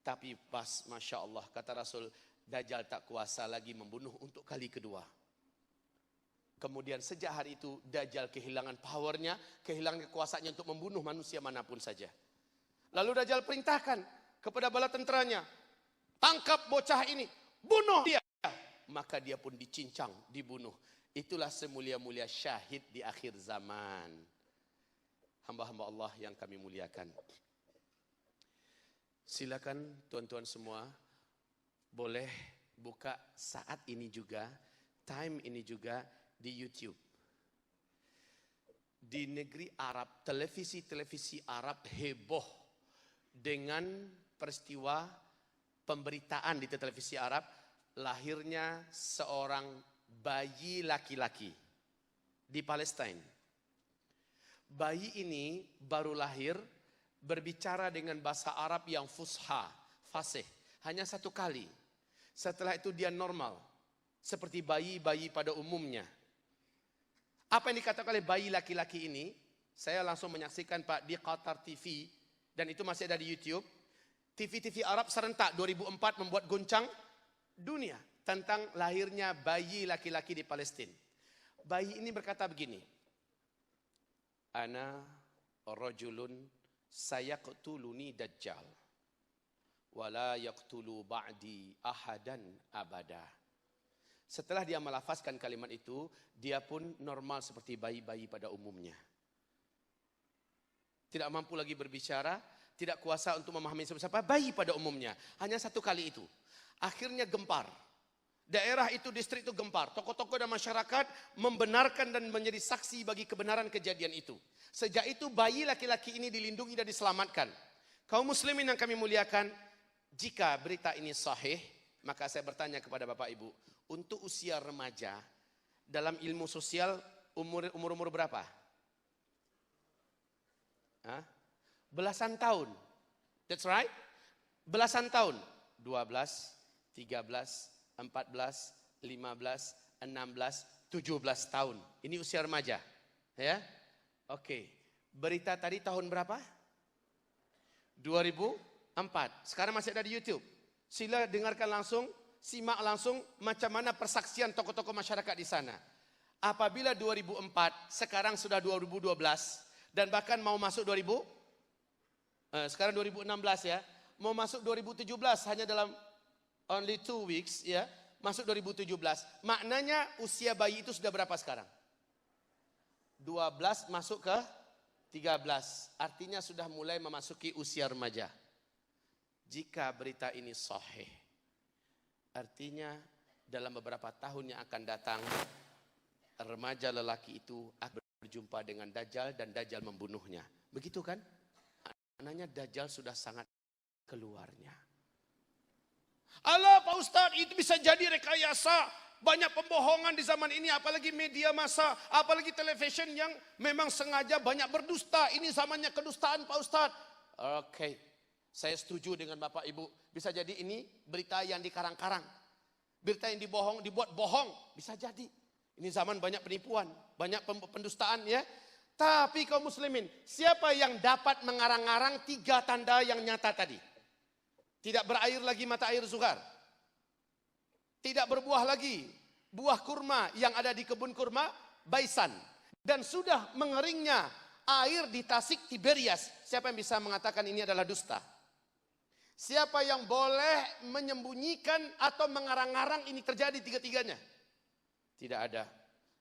Tapi pas, Masya Allah, kata Rasul, Dajjal tak kuasa lagi membunuh untuk kali kedua. Kemudian sejak hari itu, Dajjal kehilangan powernya, kehilangan kekuasaannya untuk membunuh manusia manapun saja. Lalu Dajjal perintahkan kepada bala tenteranya, tangkap bocah ini, bunuh dia. Maka dia pun dicincang, dibunuh. Itulah semulia-mulia syahid di akhir zaman. Hamba-hamba Allah yang kami muliakan. Silakan tuan-tuan semua boleh buka saat ini juga, time ini juga di YouTube. Di negeri Arab, televisi-televisi Arab heboh dengan peristiwa pemberitaan di televisi Arab lahirnya seorang bayi laki-laki di Palestina. Bayi ini baru lahir, berbicara dengan bahasa Arab yang fusha, fasih, hanya satu kali. Setelah itu dia normal, seperti bayi-bayi pada umumnya. Apa yang dikatakan oleh bayi laki-laki ini, saya langsung menyaksikan Pak di Qatar TV, dan itu masih ada di YouTube. TV-TV Arab serentak 2004 membuat goncang dunia tentang lahirnya bayi laki-laki di Palestina. Bayi ini berkata begini, Ana rajulun sayaqtuluni Dajjal wala yaqtulu ba'di ahadan abada. Setelah dia melafazkan kalimat itu, dia pun normal seperti bayi-bayi pada umumnya. Tidak mampu lagi berbicara, tidak kuasa untuk memahami siapa-siapa, bayi pada umumnya. Hanya satu kali itu. Akhirnya gempar. Daerah itu, distrik itu gempar. Tokoh-tokoh dan masyarakat membenarkan dan menjadi saksi bagi kebenaran kejadian itu. Sejak itu bayi laki-laki ini dilindungi dan diselamatkan. Kaum muslimin yang kami muliakan, jika berita ini sahih, maka saya bertanya kepada Bapak Ibu, untuk usia remaja, dalam ilmu sosial umur berapa? Hah? Belasan tahun. That's right. Belasan tahun. 12, 13, 14, 15, 16, 17 tahun. Ini usia remaja. Ya. Oke. Berita tadi tahun berapa? 2004. Sekarang masih ada di YouTube. Sila dengarkan langsung, simak langsung macam mana persaksian tokoh-tokoh masyarakat di sana. Apabila 2004, sekarang sudah 2012 dan bahkan mau masuk sekarang 2016 ya. Mau masuk 2017 hanya dalam only 2 weeks ya, masuk 2017. Maknanya usia bayi itu sudah berapa sekarang? 12 masuk ke 13. Artinya sudah mulai memasuki usia remaja. Jika berita ini sahih, artinya dalam beberapa tahun yang akan datang, remaja lelaki itu akan berjumpa dengan Dajjal dan Dajjal membunuhnya. Begitu kan? Maknanya Dajjal sudah sangat keluarnya. Allah Pak Ustadz, itu bisa jadi rekayasa. Banyak pembohongan di zaman ini, apalagi media massa, apalagi television yang memang sengaja banyak berdusta. Ini zamannya kedustaan Pak Ustadz. Oke, saya setuju dengan Bapak Ibu. Bisa jadi ini berita yang dikarang-karang. Berita yang dibuat bohong. Bisa jadi. Ini zaman banyak penipuan, banyak pendustaan ya. Tapi kaum muslimin, siapa yang dapat mengarang-arang 3 tanda yang nyata tadi? Tidak berair lagi mata air Zuhar. Tidak berbuah lagi buah kurma yang ada di kebun kurma Baisan. Dan sudah mengeringnya air di Tasik Tiberias. Siapa yang bisa mengatakan ini adalah dusta? Siapa yang boleh menyembunyikan atau mengarang-arang ini terjadi tiga-tiganya? Tidak ada.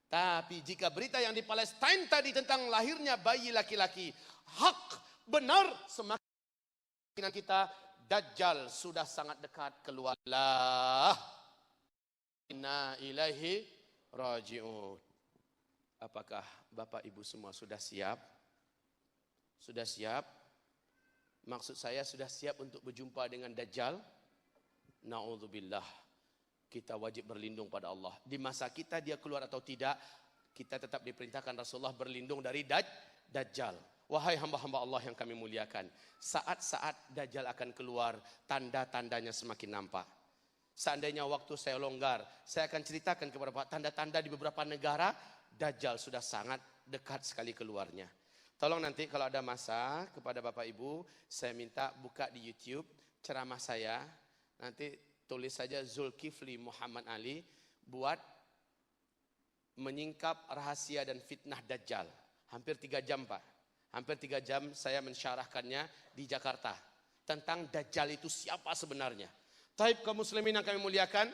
Tapi jika berita yang di Palestina tadi tentang lahirnya bayi laki-laki hak, benar, semakin kita Dajjal sudah sangat dekat keluarlah. Inna ilaihi raji'un. Apakah Bapak Ibu semua sudah siap? Sudah siap? Maksud saya sudah siap untuk berjumpa dengan Dajjal? Na'udzubillah. Kita wajib berlindung pada Allah. Di masa kita dia keluar atau tidak, kita tetap diperintahkan Rasulullah berlindung dari Dajjal. Wahai hamba-hamba Allah yang kami muliakan, saat-saat Dajjal akan keluar, tanda-tandanya semakin nampak. Seandainya waktu saya longgar, saya akan ceritakan kepada Bapak tanda-tanda di beberapa negara, Dajjal sudah sangat dekat sekali keluarnya. Tolong nanti kalau ada masa kepada Bapak Ibu, saya minta buka di YouTube ceramah saya, nanti tulis saja Zulkifli Muhammad Ali buat menyingkap rahasia dan fitnah Dajjal. Hampir 3 jam Pak. Hampir 3 jam saya mensyarahkannya di Jakarta. Tentang Dajjal itu siapa sebenarnya. Taib kaum muslimin yang kami muliakan.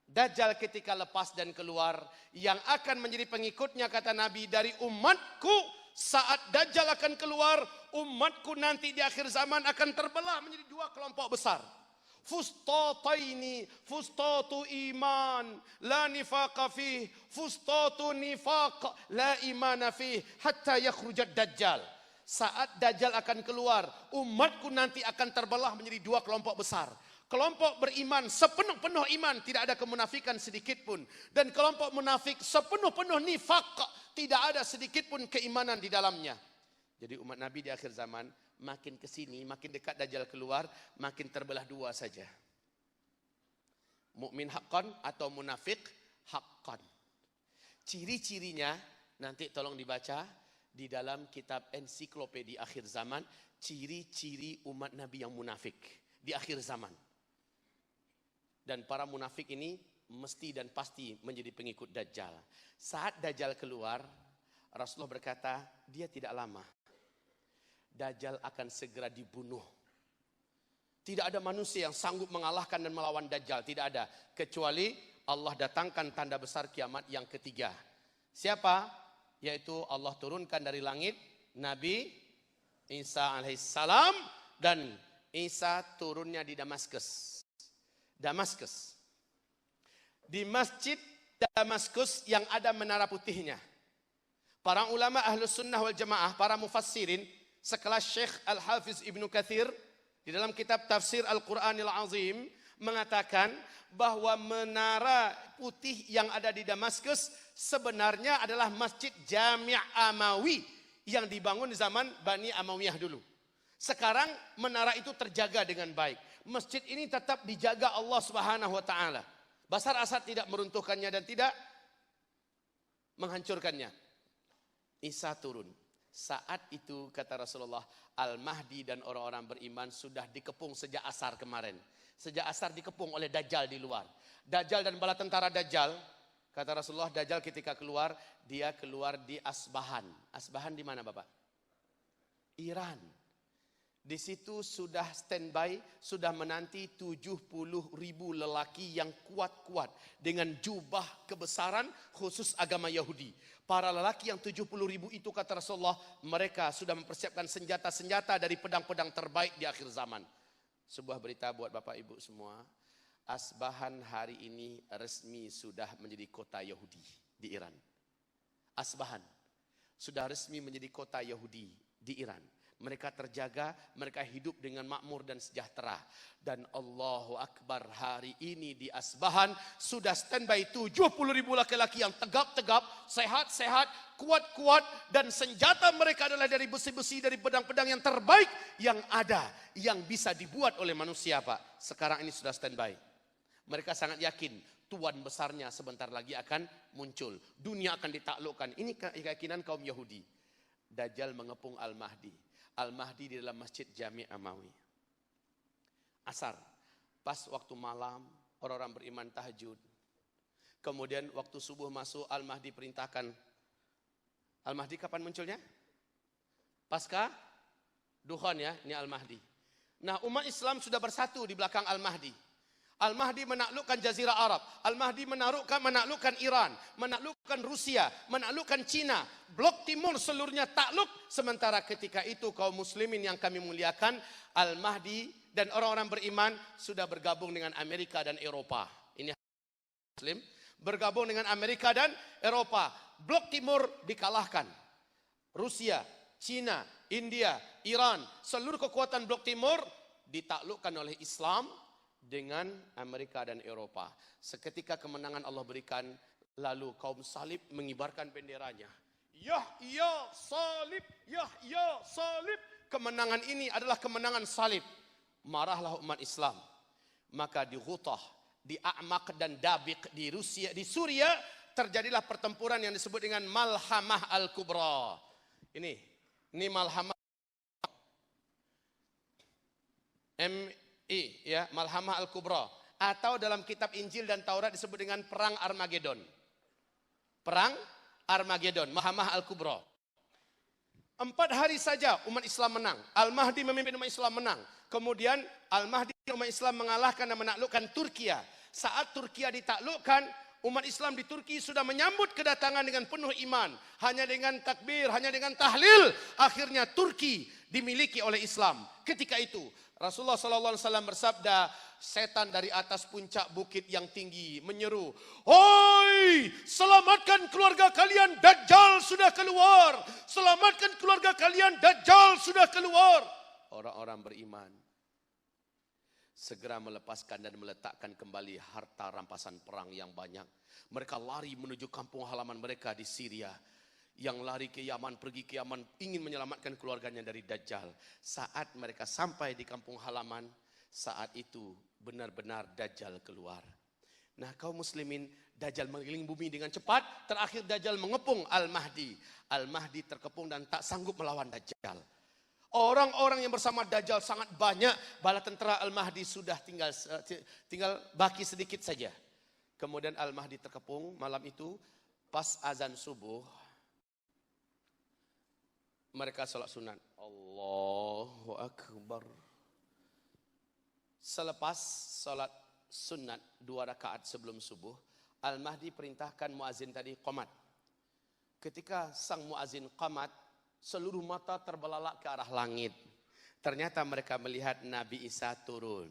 Dajjal ketika lepas dan keluar. Yang akan menjadi pengikutnya kata Nabi dari umatku. Saat Dajjal akan keluar. Umatku nanti di akhir zaman akan terbelah menjadi 2 kelompok besar. Fustataini, fustatu iman, la nifaqa fih, fustatu nifaq, la imana fih, hatta yakhrujad Dajjal. Saat Dajjal akan keluar, umatku nanti akan terbelah menjadi 2 kelompok besar. Kelompok beriman sepenuh-penuh iman, tidak ada kemunafikan sedikit pun. Dan kelompok munafik sepenuh-penuh nifaq, tidak ada sedikit pun keimanan di dalamnya. Jadi umat Nabi di akhir zaman makin ke sini, makin dekat Dajjal keluar, makin terbelah 2 saja. Mukmin haqqan atau munafik haqqan. Ciri-cirinya nanti tolong dibaca di dalam kitab ensiklopedia akhir zaman, ciri-ciri umat Nabi yang munafik di akhir zaman. Dan para munafik ini mesti dan pasti menjadi pengikut Dajjal. Saat Dajjal keluar, Rasulullah berkata, dia tidak lama. Dajjal akan segera dibunuh. Tidak ada manusia yang sanggup mengalahkan dan melawan Dajjal. Tidak ada. Kecuali Allah datangkan tanda besar kiamat yang ketiga. Siapa? Yaitu Allah turunkan dari langit Nabi Isa alaihissalam, dan Isa turunnya di Damaskus. Di masjid Damaskus yang ada menara putihnya. Para ulama Ahlus Sunnah wal Jamaah, para mufassirin, sekelas Syekh Al-Hafiz Ibnu Katsir, di dalam kitab Tafsir Al-Quranil Azim, mengatakan bahwa menara putih yang ada di Damaskus sebenarnya adalah Masjid Jami' Amawi yang dibangun di zaman Bani Amawiyah dulu. Sekarang menara itu terjaga dengan baik. Masjid ini tetap dijaga Allah Subhanahu wa taala. Bashar Asad tidak meruntuhkannya dan tidak menghancurkannya. Isa turun. Saat itu kata Rasulullah, Al-Mahdi dan orang-orang beriman sudah dikepung sejak asar kemarin. Sejak asar dikepung oleh Dajjal di luar. Dajjal dan bala tentara Dajjal, kata Rasulullah, Dajjal ketika keluar, dia keluar di Asbahan. Asbahan di mana Bapak? Iran. Di situ sudah standby, sudah menanti 70.000 lelaki yang kuat-kuat dengan jubah kebesaran khusus agama Yahudi. Para lelaki yang 70.000 itu kata Rasulullah, mereka sudah mempersiapkan senjata-senjata dari pedang-pedang terbaik di akhir zaman. Sebuah berita buat Bapak Ibu semua, Asbahan hari ini resmi sudah menjadi kota Yahudi di Iran. Asbahan sudah resmi menjadi kota Yahudi di Iran. Mereka terjaga, mereka hidup dengan makmur dan sejahtera. Dan Allahu Akbar, hari ini di Asbahan sudah standby 70.000 laki-laki yang tegap-tegap, sehat-sehat, kuat-kuat, dan senjata mereka adalah dari besi-besi, dari pedang-pedang yang terbaik yang ada, yang bisa dibuat oleh manusia Pak. Sekarang ini sudah standby. Mereka sangat yakin tuan besarnya sebentar lagi akan muncul. Dunia akan ditaklukkan. Ini keyakinan kaum Yahudi. Dajjal mengepung Al-Mahdi. Al-Mahdi di dalam Masjid Jami' Amawi. Asar, pas waktu malam, orang-orang beriman tahajud. Kemudian waktu subuh masuk, Al-Mahdi perintahkan. Al-Mahdi kapan munculnya? Pasca Duhan ya, ini Al-Mahdi. Nah, umat Islam sudah bersatu di belakang Al-Mahdi. Al-Mahdi menaklukkan Jazirah Arab. Al-Mahdi menaklukkan Iran, menaklukkan Rusia, menaklukkan Cina. Blok Timur seluruhnya takluk. Sementara ketika itu kaum muslimin yang kami muliakan, Al-Mahdi dan orang-orang beriman sudah bergabung dengan Amerika dan Eropa. Ini muslim bergabung dengan Amerika dan Eropa. Blok Timur dikalahkan. Rusia, Cina, India, Iran, seluruh kekuatan Blok Timur ditaklukkan oleh Islam dengan Amerika dan Eropa. Seketika kemenangan Allah berikan, lalu kaum salib mengibarkan benderanya. Yahya salib, Yahya salib. Kemenangan ini adalah kemenangan salib. Marahlah umat Islam. Maka di Ghutah, di A'maq dan Dabiq di Rusia, di Suria terjadilah pertempuran yang disebut dengan Malhamah Al-Kubra. Ini Malhamah ya, Malhamah Al-Kubra, atau dalam kitab Injil dan Taurat disebut dengan Perang Armageddon. Perang Armageddon, Malhamah Al-Kubra. 4 hari saja umat Islam menang. Al-Mahdi memimpin umat Islam menang. Kemudian Al-Mahdi umat Islam mengalahkan dan menaklukkan Turkiya. Saat Turkiya ditaklukkan, umat Islam di Turki sudah menyambut kedatangan dengan penuh iman. Hanya dengan takbir, hanya dengan tahlil, akhirnya Turki dimiliki oleh Islam. Ketika itu Rasulullah SAW bersabda, setan dari atas puncak bukit yang tinggi menyeru, "Hoi, selamatkan keluarga kalian, Dajjal sudah keluar. Selamatkan keluarga kalian, Dajjal sudah keluar." Orang-orang beriman segera melepaskan dan meletakkan kembali harta rampasan perang yang banyak. Mereka lari menuju kampung halaman mereka di Syria. Yang lari ke Yaman, pergi ke Yaman, ingin menyelamatkan keluarganya dari Dajjal. Saat mereka sampai di kampung halaman, saat itu benar-benar Dajjal keluar. Nah, kaum muslimin, Dajjal mengelilingi bumi dengan cepat. Terakhir Dajjal mengepung Al-Mahdi. Al-Mahdi terkepung dan tak sanggup melawan Dajjal. Orang-orang yang bersama Dajjal sangat banyak. Bala tentera Al-Mahdi sudah tinggal baki sedikit saja. Kemudian Al-Mahdi terkepung malam itu. Pas azan subuh, mereka sholat sunat. Allahu Akbar. Selepas sholat sunat 2 rakaat sebelum subuh, Al-Mahdi perintahkan muazin tadi qamat. Ketika sang muazin qamat, seluruh mata terbelalak ke arah langit. Ternyata mereka melihat Nabi Isa turun.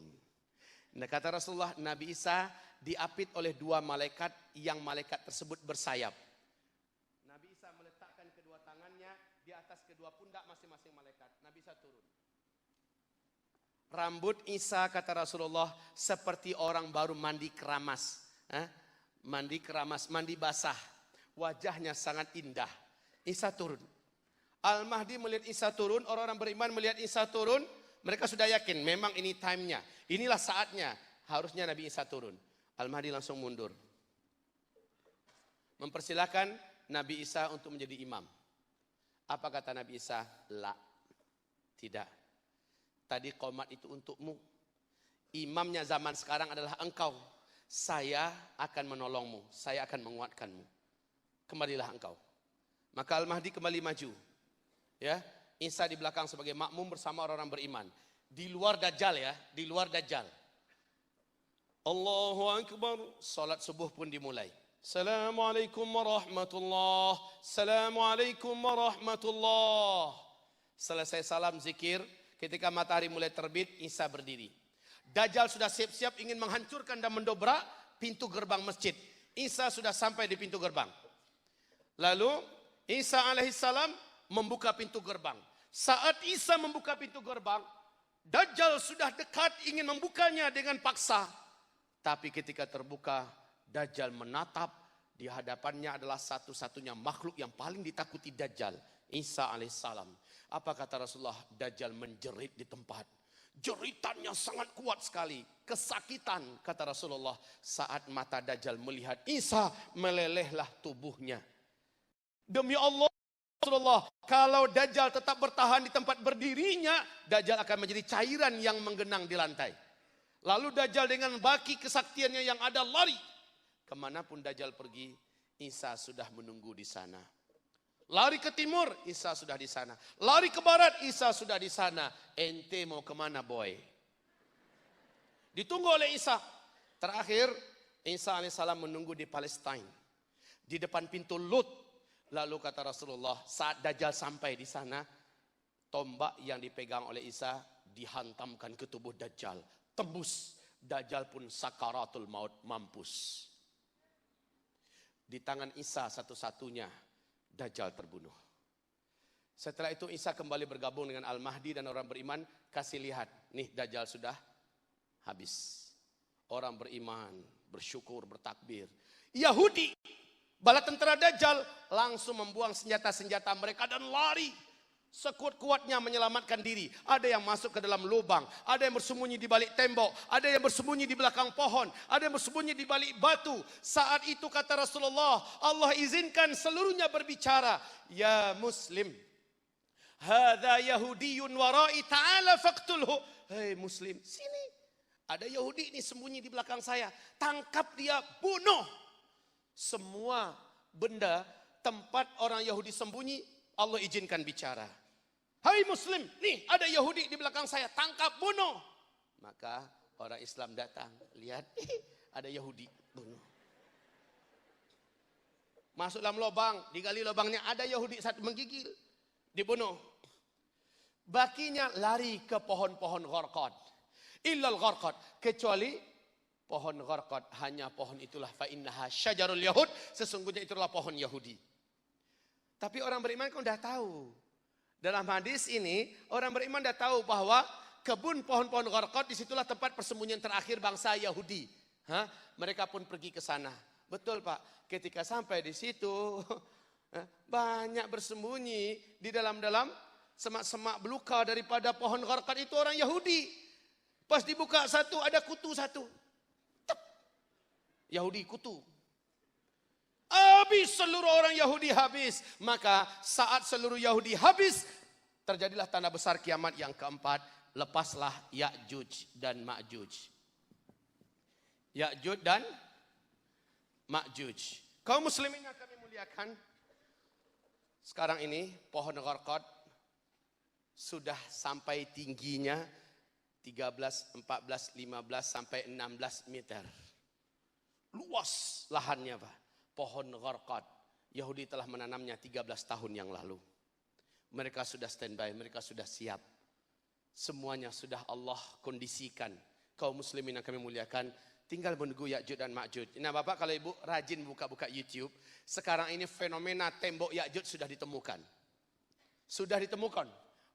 Nah, kata Rasulullah, Nabi Isa diapit oleh dua malaikat yang malaikat tersebut bersayap. Nabi Isa meletakkan kedua tangannya di atas kedua pundak masing-masing malaikat. Nabi Isa turun. Rambut Isa, kata Rasulullah, seperti orang baru mandi keramas. Mandi keramas, mandi basah. Wajahnya sangat indah. Isa turun. Al-Mahdi melihat Isa turun, orang-orang beriman melihat Isa turun. Mereka sudah yakin memang ini time-nya. Inilah saatnya. Harusnya Nabi Isa turun. Al-Mahdi langsung mundur. Mempersilahkan Nabi Isa untuk menjadi imam. Apa kata Nabi Isa? La. Tidak. Tadi qomat itu untukmu. Imamnya zaman sekarang adalah engkau. Saya akan menolongmu. Saya akan menguatkanmu. Kembalilah engkau. Maka Al-Mahdi kembali maju. Ya, Isa di belakang sebagai makmum bersama orang-orang beriman. Di luar Dajjal ya, di luar Dajjal. Allahu Akbar. Salat subuh pun dimulai. Assalamualaikum warahmatullahi. Assalamualaikum warahmatullahi. Selesai salam zikir, ketika matahari mulai terbit, Isa berdiri. Dajjal sudah siap-siap ingin menghancurkan dan mendobrak pintu gerbang masjid. Isa sudah sampai di pintu gerbang. Lalu Isa alaihissalam membuka pintu gerbang. Saat Isa membuka pintu gerbang, Dajjal sudah dekat ingin membukanya dengan paksa. Tapi ketika terbuka, Dajjal menatap. Di hadapannya adalah satu-satunya makhluk yang paling ditakuti Dajjal, Isa alaihissalam. Apa kata Rasulullah? Dajjal menjerit di tempat. Jeritannya sangat kuat sekali. Kesakitan, kata Rasulullah. Saat mata Dajjal melihat Isa, melelehlah tubuhnya. Demi Allah, Rasulullah, kalau Dajjal tetap bertahan di tempat berdirinya, Dajjal akan menjadi cairan yang menggenang di lantai. Lalu Dajjal dengan baki kesaktiannya yang ada lari. Kemanapun Dajjal pergi, Isa sudah menunggu di sana. Lari ke timur, Isa sudah di sana. Lari ke barat, Isa sudah di sana. Ente mau kemana boy? Ditunggu oleh Isa. Terakhir, Isa alaihissalam menunggu di Palestina. Di depan pintu Lut. Lalu kata Rasulullah, saat Dajjal sampai di sana, tombak yang dipegang oleh Isa dihantamkan ke tubuh Dajjal. Tembus. Dajjal pun sakaratul maut, mampus. Di tangan Isa satu-satunya, Dajjal terbunuh. Setelah itu Isa kembali bergabung dengan Al-Mahdi dan orang beriman. Kasih lihat, nih Dajjal sudah habis. Orang beriman, bersyukur, bertakbir. Yahudi, bala tentara Dajjal langsung membuang senjata-senjata mereka dan lari. Sekuat-kuatnya menyelamatkan diri. Ada yang masuk ke dalam lubang, ada yang bersembunyi di balik tembok, ada yang bersembunyi di belakang pohon, ada yang bersembunyi di balik batu. Saat itu kata Rasulullah, Allah izinkan seluruhnya berbicara. Ya Muslim, hadza Yahudiyun warai ta'ala faqtulhu. Hei Muslim, sini. Ada Yahudi ini sembunyi di belakang saya. Tangkap dia, bunuh. Semua benda tempat orang Yahudi sembunyi, Allah izinkan bicara. Hai Muslim, nih ada Yahudi di belakang saya, tangkap, bunuh. Maka orang Islam datang, lihat, ada Yahudi, bunuh. Masuk dalam lubang, digali lubangnya, ada Yahudi satu menggigil, dibunuh. Bakinya lari ke pohon-pohon gharqad. Illal gharqad, kecuali pohon gharqad, hanya pohon itulah fa innaha syajarul yahud, sesungguhnya itulah pohon Yahudi. Tapi orang beriman kan udah tahu. Dalam hadis ini, orang beriman udah tahu bahwa kebun pohon-pohon gharqad disitulah tempat persembunyian terakhir bangsa Yahudi. Mereka pun pergi ke sana. Betul Pak, ketika sampai di situ, banyak bersembunyi di dalam-dalam semak-semak belukar daripada pohon gharqad itu orang Yahudi. Pas dibuka satu, ada kutu satu. Tep. Yahudi kutu. Habis seluruh orang Yahudi habis. Maka saat seluruh Yahudi habis, terjadilah tanda besar kiamat yang keempat. Lepaslah Ya'juj dan Ma'juj. Ya'juj dan Ma'juj. Kaum muslimin yang kami muliakan, sekarang ini pohon gharqad sudah sampai tingginya 13, 14, 15 sampai 16 meter. luas lahannya Pak. Pohon gharqad. Yahudi telah menanamnya 13 tahun yang lalu. Mereka sudah standby, mereka sudah siap. Semuanya sudah Allah kondisikan. Kaum muslimin yang kami muliakan, tinggal menunggu Ya'juj dan Ma'juj. Nah Bapak kalau Ibu rajin buka-buka YouTube, sekarang ini fenomena tembok Ya'juj sudah ditemukan. Sudah ditemukan.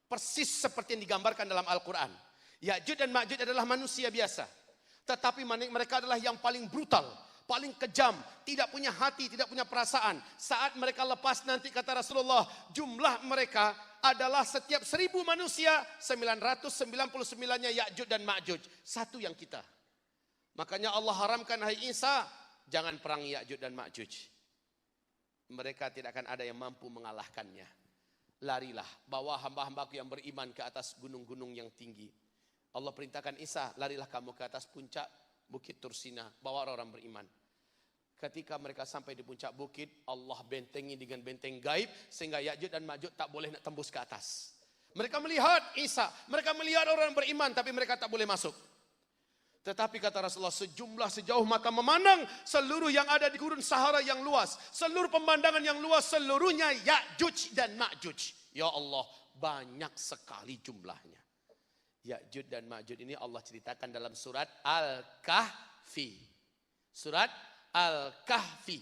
Persis seperti yang digambarkan dalam Al-Quran. Ya'juj dan Ma'juj adalah manusia biasa. Tetapi mereka adalah yang paling brutal, paling kejam, tidak punya hati, tidak punya perasaan. Saat mereka lepas nanti kata Rasulullah, jumlah mereka adalah setiap 1000 manusia, 999-nya Ya'juj dan Ma'juj. Satu yang kita. Makanya Allah haramkan, hai Isa, jangan perangi Ya'juj dan Ma'juj. Mereka tidak akan ada yang mampu mengalahkannya. Larilah, bawa hamba-hambaku yang beriman ke atas gunung-gunung yang tinggi. Allah perintahkan Isa, larilah kamu ke atas puncak Bukit Tursina, bawa orang beriman. Ketika mereka sampai di puncak bukit, Allah bentengi dengan benteng gaib, sehingga Ya'juj dan Ma'juj tak boleh nak tembus ke atas. Mereka melihat Isa, mereka melihat orang beriman, tapi mereka tak boleh masuk. Tetapi kata Rasulullah, sejauh mata memandang, seluruh yang ada di gurun Sahara yang luas, seluruh pemandangan yang luas, seluruhnya Ya'juj dan Ma'juj. Ya Allah, banyak sekali jumlahnya. Ya'juj dan Ma'juj ini Allah ceritakan dalam surat Al-Kahfi. Surat Al-Kahfi.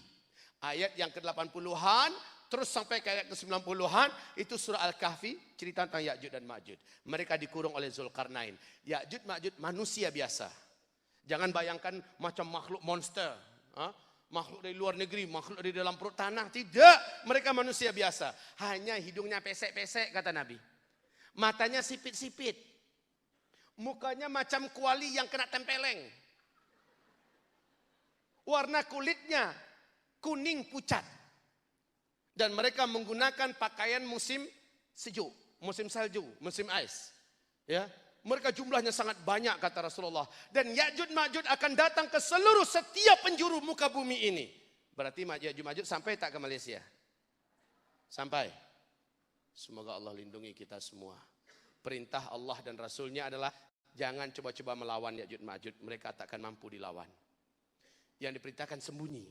Ayat yang ke-80-an, terus sampai ke ayat ke-90-an, itu surah Al-Kahfi, cerita tentang Ya'juj dan Ma'juj. Mereka dikurung oleh Zulkarnain. Ya'juj Ma'juj manusia biasa. Jangan bayangkan macam makhluk monster. Makhluk dari luar negeri, makhluk dari dalam perut tanah. Tidak, mereka manusia biasa. Hanya hidungnya pesek-pesek kata Nabi. Matanya sipit-sipit. Mukanya macam kuali yang kena tempeleng. Warna kulitnya kuning pucat. Dan mereka menggunakan pakaian musim sejuk, musim salju, musim ais. Ya, mereka jumlahnya sangat banyak kata Rasulullah. Dan Ya'juj Ma'juj akan datang ke seluruh setiap penjuru muka bumi ini. Berarti Ya'juj Ma'juj sampai tak ke Malaysia? Sampai. Semoga Allah lindungi kita semua. Perintah Allah dan Rasulnya adalah jangan coba-coba melawan Ya'juj Ma'juj. Mereka tak akan mampu dilawan. Yang diperintahkan sembunyi.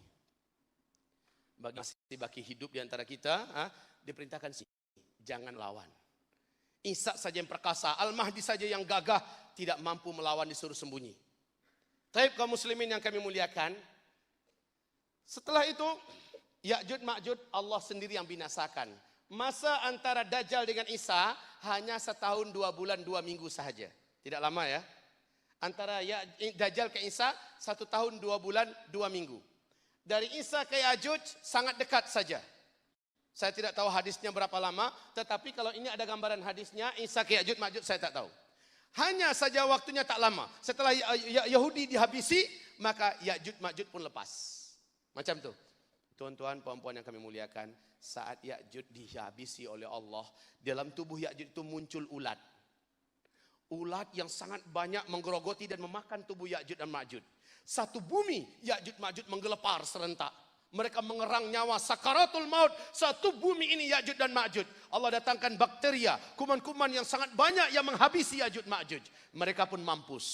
Bagi hidup di antara kita, diperintahkan jangan lawan. Isa saja yang perkasa, Al-Mahdi saja yang gagah, tidak mampu melawan, disuruh sembunyi. Taib kaum muslimin yang kami muliakan. Setelah itu, Ya'juj Ma'juj Allah sendiri yang binasakan. Masa antara Dajjal dengan Isa hanya 1 tahun 2 bulan 2 minggu sahaja. Tidak lama ya. Antara Dajjal ke Isa 1 tahun 2 bulan 2 minggu. Dari Isa ke Ya'juj sangat dekat saja. Saya tidak tahu hadisnya berapa lama, tetapi kalau ini ada gambaran hadisnya, Isa ke Ya'juj Ma'juj saya tak tahu. Hanya saja waktunya tak lama. Setelah Yahudi dihabisi, maka Ya'juj Ma'juj pun lepas. Macam tu. Tuan-tuan, puan-puan yang kami muliakan, saat Ya'juj dihabisi oleh Allah, dalam tubuh Ya'juj itu muncul ulat. Ulat yang sangat banyak menggerogoti dan memakan tubuh Ya'juj dan Ma'juj. Satu bumi Ya'juj Ma'juj menggelepar serentak. Mereka mengerang nyawa, sakaratul maut. Satu bumi ini Ya'juj dan Ma'juj. Allah datangkan bakteria, kuman-kuman yang sangat banyak yang menghabisi Ya'juj Ma'juj. Mereka pun mampus.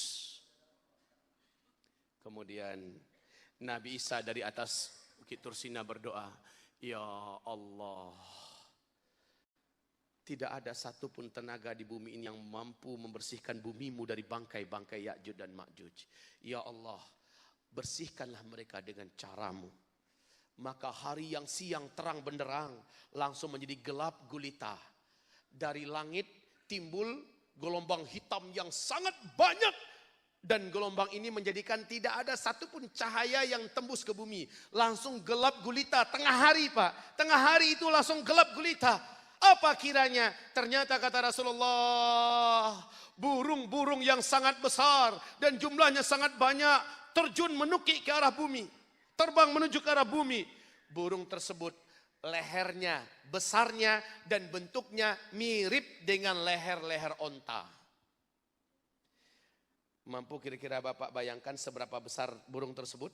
Kemudian Nabi Isa dari atas Bukit Tursina berdoa, ya Allah, tidak ada satupun tenaga di bumi ini yang mampu membersihkan bumimu dari bangkai-bangkai Ya'juj dan Ma'juj. Ya Allah, bersihkanlah mereka dengan caramu. Maka hari yang siang terang benderang langsung menjadi gelap gulita. Dari langit timbul gelombang hitam yang sangat banyak. Dan gelombang ini menjadikan tidak ada satupun cahaya yang tembus ke bumi. Langsung gelap gulita, tengah hari Pak. Tengah hari itu langsung gelap gulita. Apa kiranya? Ternyata kata Rasulullah, burung-burung yang sangat besar dan jumlahnya sangat banyak terjun menukik ke arah bumi. Terbang menuju ke arah bumi. Burung tersebut lehernya, besarnya dan bentuknya mirip dengan leher-leher onta. Mampu kira-kira Bapak bayangkan seberapa besar burung tersebut?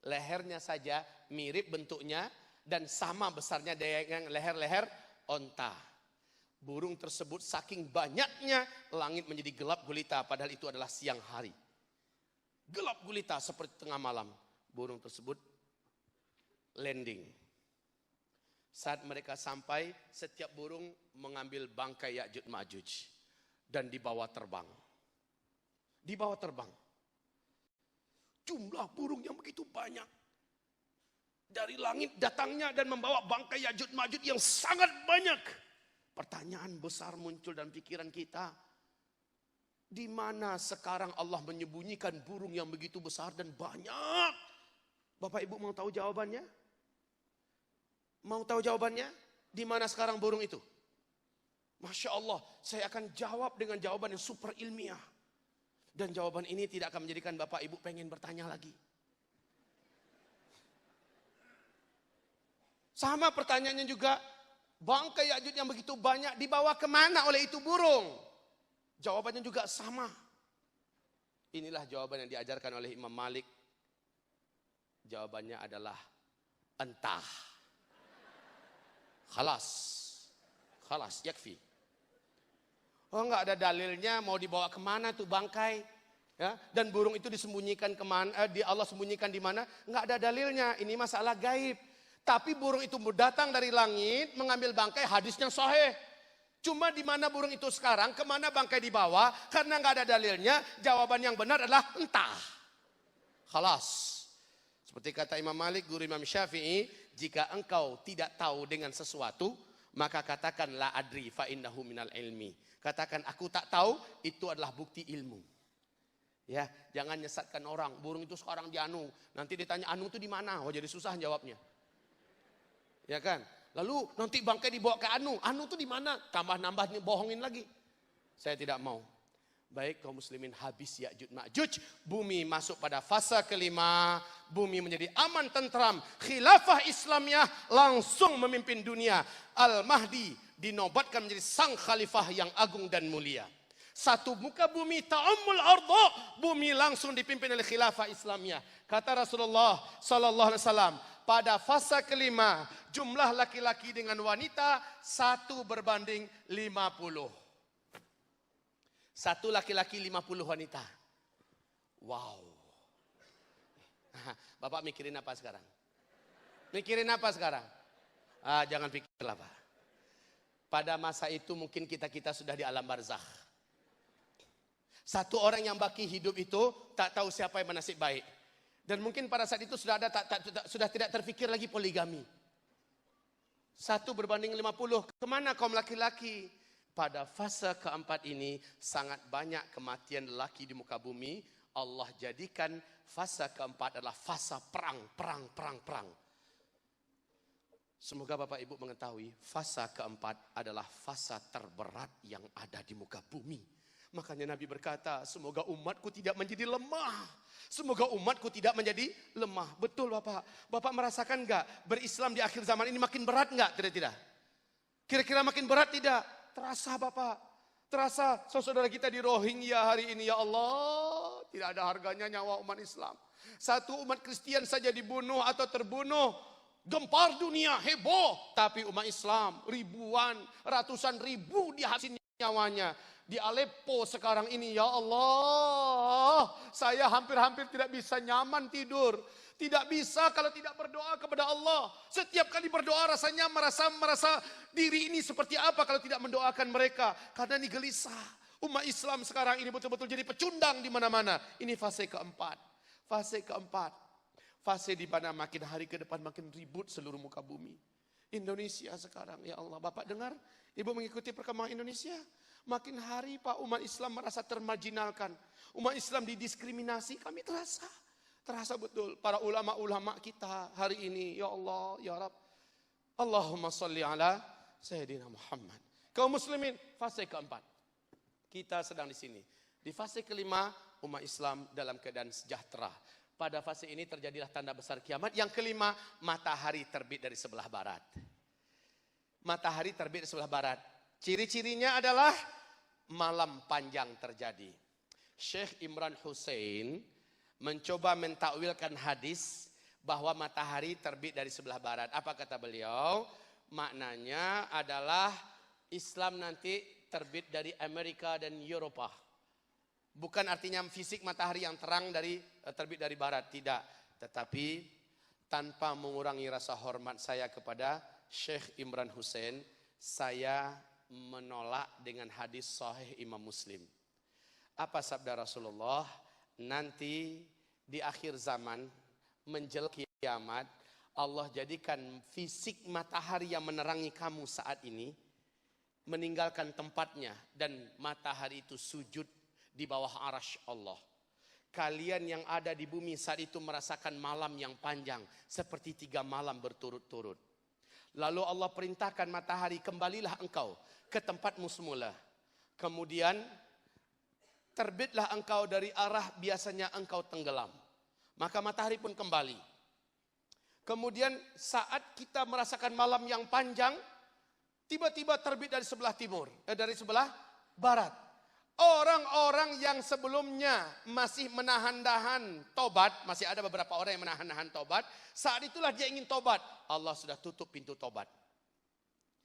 Lehernya saja mirip bentuknya dan sama besarnya dengan leher-leher onta. Burung tersebut saking banyaknya langit menjadi gelap gulita padahal itu adalah siang hari. Gelap gulita seperti tengah malam. burung tersebut landing. Saat mereka sampai, setiap burung mengambil bangkai Ya'juj Ma'juj dan dibawa terbang. Dibawa terbang. Jumlah burung yang begitu banyak. Dari langit datangnya dan membawa bangkai Ya'juj Ma'juj yang sangat banyak. Pertanyaan besar muncul dalam pikiran kita. Di mana sekarang Allah menyembunyikan burung yang begitu besar dan banyak? Bapak Ibu mau tahu jawabannya? Mau tahu jawabannya? Di mana sekarang burung itu? Masya Allah, saya akan jawab dengan jawaban yang super ilmiah. Dan jawaban ini tidak akan menjadikan Bapak Ibu pengen bertanya lagi. Sama pertanyaannya juga, bangkai Ya'juj yang begitu banyak dibawa kemana oleh itu burung? Jawabannya juga sama. Inilah jawaban yang diajarkan oleh Imam Malik. Jawabannya adalah entah. Khalas, yakfi. Oh, enggak ada dalilnya mau dibawa kemana tuh bangkai, ya? Dan burung itu disembunyikan kemana? Allah sembunyikan di mana? Enggak ada dalilnya. Ini masalah gaib. Tapi burung itu datang dari langit mengambil bangkai, hadisnya sahih. Cuma di mana burung itu sekarang, kemana bangkai dibawa? Karena enggak ada dalilnya. Jawaban yang benar adalah entah. Khalas. Seperti kata Imam Malik, guru Imam Syafi'i, jika engkau tidak tahu dengan sesuatu, maka katakan la adri fa innahu minal ilmi. Katakan aku tak tahu, itu adalah bukti ilmu. Ya, jangan nyesatkan orang. Burung itu sekarang di Anu, nanti ditanya Anu itu di mana? Oh, jadi susah jawabnya. Ya kan? Lalu nanti bangkai dibawa ke Anu itu di mana? Tambah-nambah bohongin lagi. Saya tidak mau. Baik kaum muslimin, habis Ya'juj Ma'juj, bumi masuk pada fase kelima, bumi menjadi aman tentram, khilafah Islamiyah langsung memimpin dunia. Al-Mahdi dinobatkan menjadi sang khalifah yang agung dan mulia. Satu muka bumi ta'ammul arda, bumi langsung dipimpin oleh khilafah Islamiyah. Kata Rasulullah sallallahu alaihi wasallam, pada fase kelima jumlah laki-laki dengan wanita 1:50. Satu laki-laki 50 wanita. Wow. Bapak mikirin apa sekarang? Mikirin apa sekarang? Jangan pikirlah Pak. Pada masa itu mungkin kita sudah di alam barzakh. Satu orang yang baki hidup itu tak tahu siapa yang bernasib baik. Dan mungkin pada saat itu sudah sudah tidak terfikir lagi poligami. 1:50. Kemana kaum laki-laki? Pada fase keempat ini sangat banyak kematian lelaki di muka bumi. Allah jadikan fase keempat adalah fase perang. Semoga Bapak Ibu mengetahui fase keempat adalah fase terberat yang ada di muka bumi. Makanya Nabi berkata, semoga umatku tidak menjadi lemah. Semoga umatku tidak menjadi lemah. Betul Bapak. Bapak merasakan enggak berislam di akhir zaman ini makin berat enggak? Tidak. Kira-kira makin berat tidak? Terasa Bapak, terasa saudara kita di Rohingya hari ini, ya Allah, tidak ada harganya nyawa umat Islam. Satu umat Kristen saja dibunuh atau terbunuh, gempar dunia, heboh. Tapi umat Islam ribuan, ratusan ribu dihabisin nyawanya. Di Aleppo sekarang ini, ya Allah, saya hampir-hampir tidak bisa nyaman tidur. Tidak bisa kalau tidak berdoa kepada Allah. Setiap kali berdoa rasanya merasa diri ini seperti apa kalau tidak mendoakan mereka. Karena ini gelisah. Umat Islam sekarang ini betul-betul jadi pecundang di mana-mana. Ini fase keempat. Fase keempat. Fase di mana makin hari ke depan makin ribut seluruh muka bumi. Indonesia sekarang, ya Allah. Bapak dengar, Ibu mengikuti perkembangan Indonesia. Makin hari Pak umat Islam merasa termarginalkan. Umat Islam didiskriminasi, kami terasa. Terasa betul para ulama-ulama kita hari ini. Ya Allah, ya Rabb. Allahumma salli ala Sayyidina Muhammad. Kaum muslimin, fase keempat. Kita sedang di sini. Di fase kelima, umat Islam dalam keadaan sejahtera. Pada fase ini terjadilah tanda besar kiamat. Yang kelima, matahari terbit dari sebelah barat. Matahari terbit dari sebelah barat. Ciri-cirinya adalah malam panjang terjadi. Syekh Imran Hussein mencoba mentakwilkan hadis bahwa matahari terbit dari sebelah barat. Apa kata beliau? Maknanya adalah Islam nanti terbit dari Amerika dan Eropa. Bukan artinya fisik matahari yang terang terbit dari barat, tidak. Tetapi tanpa mengurangi rasa hormat saya kepada Syekh Imran Hussein, saya menolak dengan hadis sahih Imam Muslim. Apa sabda Rasulullah? Nanti di akhir zaman menjelang kiamat, Allah jadikan fisik matahari yang menerangi kamu saat ini meninggalkan tempatnya, dan matahari itu sujud di bawah arasy Allah. Kalian yang ada di bumi saat itu merasakan malam yang panjang seperti 3 malam berturut-turut. Lalu Allah perintahkan matahari, kembalilah engkau ke tempatmu semula. Kemudian terbitlah engkau dari arah biasanya engkau tenggelam. Maka matahari pun kembali. Kemudian saat kita merasakan malam yang panjang, tiba-tiba terbit dari sebelah timur, dari sebelah barat. Orang-orang yang sebelumnya masih menahan-nahan tobat, masih ada beberapa orang yang menahan-nahan tobat, saat itulah dia ingin tobat. Allah sudah tutup pintu tobat.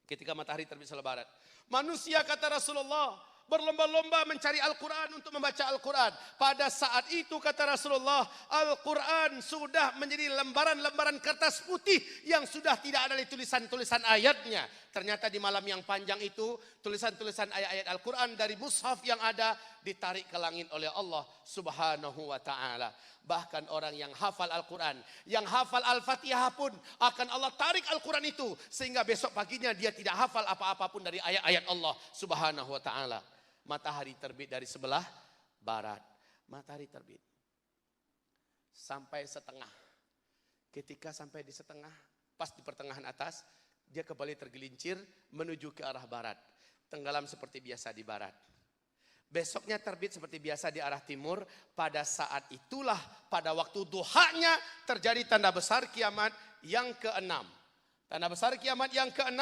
Ketika matahari terbit sebelah barat. Manusia, kata Rasulullah, berlomba-lomba mencari Al-Quran untuk membaca Al-Quran. Pada saat itu, kata Rasulullah, Al-Quran sudah menjadi lembaran-lembaran kertas putih yang sudah tidak ada tulisan-tulisan ayatnya. Ternyata di malam yang panjang itu, tulisan-tulisan ayat-ayat Al-Quran dari mushaf yang ada ditarik ke langit oleh Allah Subhanahu wa ta'ala. Bahkan orang yang hafal Al-Quran, yang hafal Al-Fatihah pun akan Allah tarik Al-Quran itu, sehingga besok paginya dia tidak hafal apa-apa pun dari ayat-ayat Allah Subhanahu wa ta'ala. Matahari terbit dari sebelah barat. Matahari terbit sampai setengah. Ketika sampai di setengah, pas di pertengahan atas, dia kembali tergelincir menuju ke arah barat. Tenggelam seperti biasa di barat. Besoknya terbit seperti biasa di arah timur. Pada saat itulah, pada waktu duhanya, terjadi tanda besar kiamat yang ke-6. Tanda besar kiamat yang ke-6,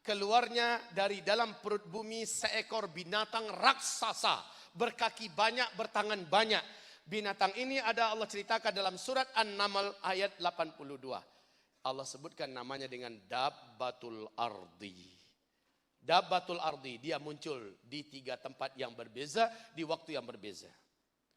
keluarnya dari dalam perut bumi seekor binatang raksasa, berkaki banyak, bertangan banyak. Binatang ini ada Allah ceritakan dalam surat An-Naml ayat 82. Allah sebutkan namanya dengan Dabbatul Ardi. Dabbatul Ardi, dia muncul di 3 tempat yang berbeza, di waktu yang berbeza.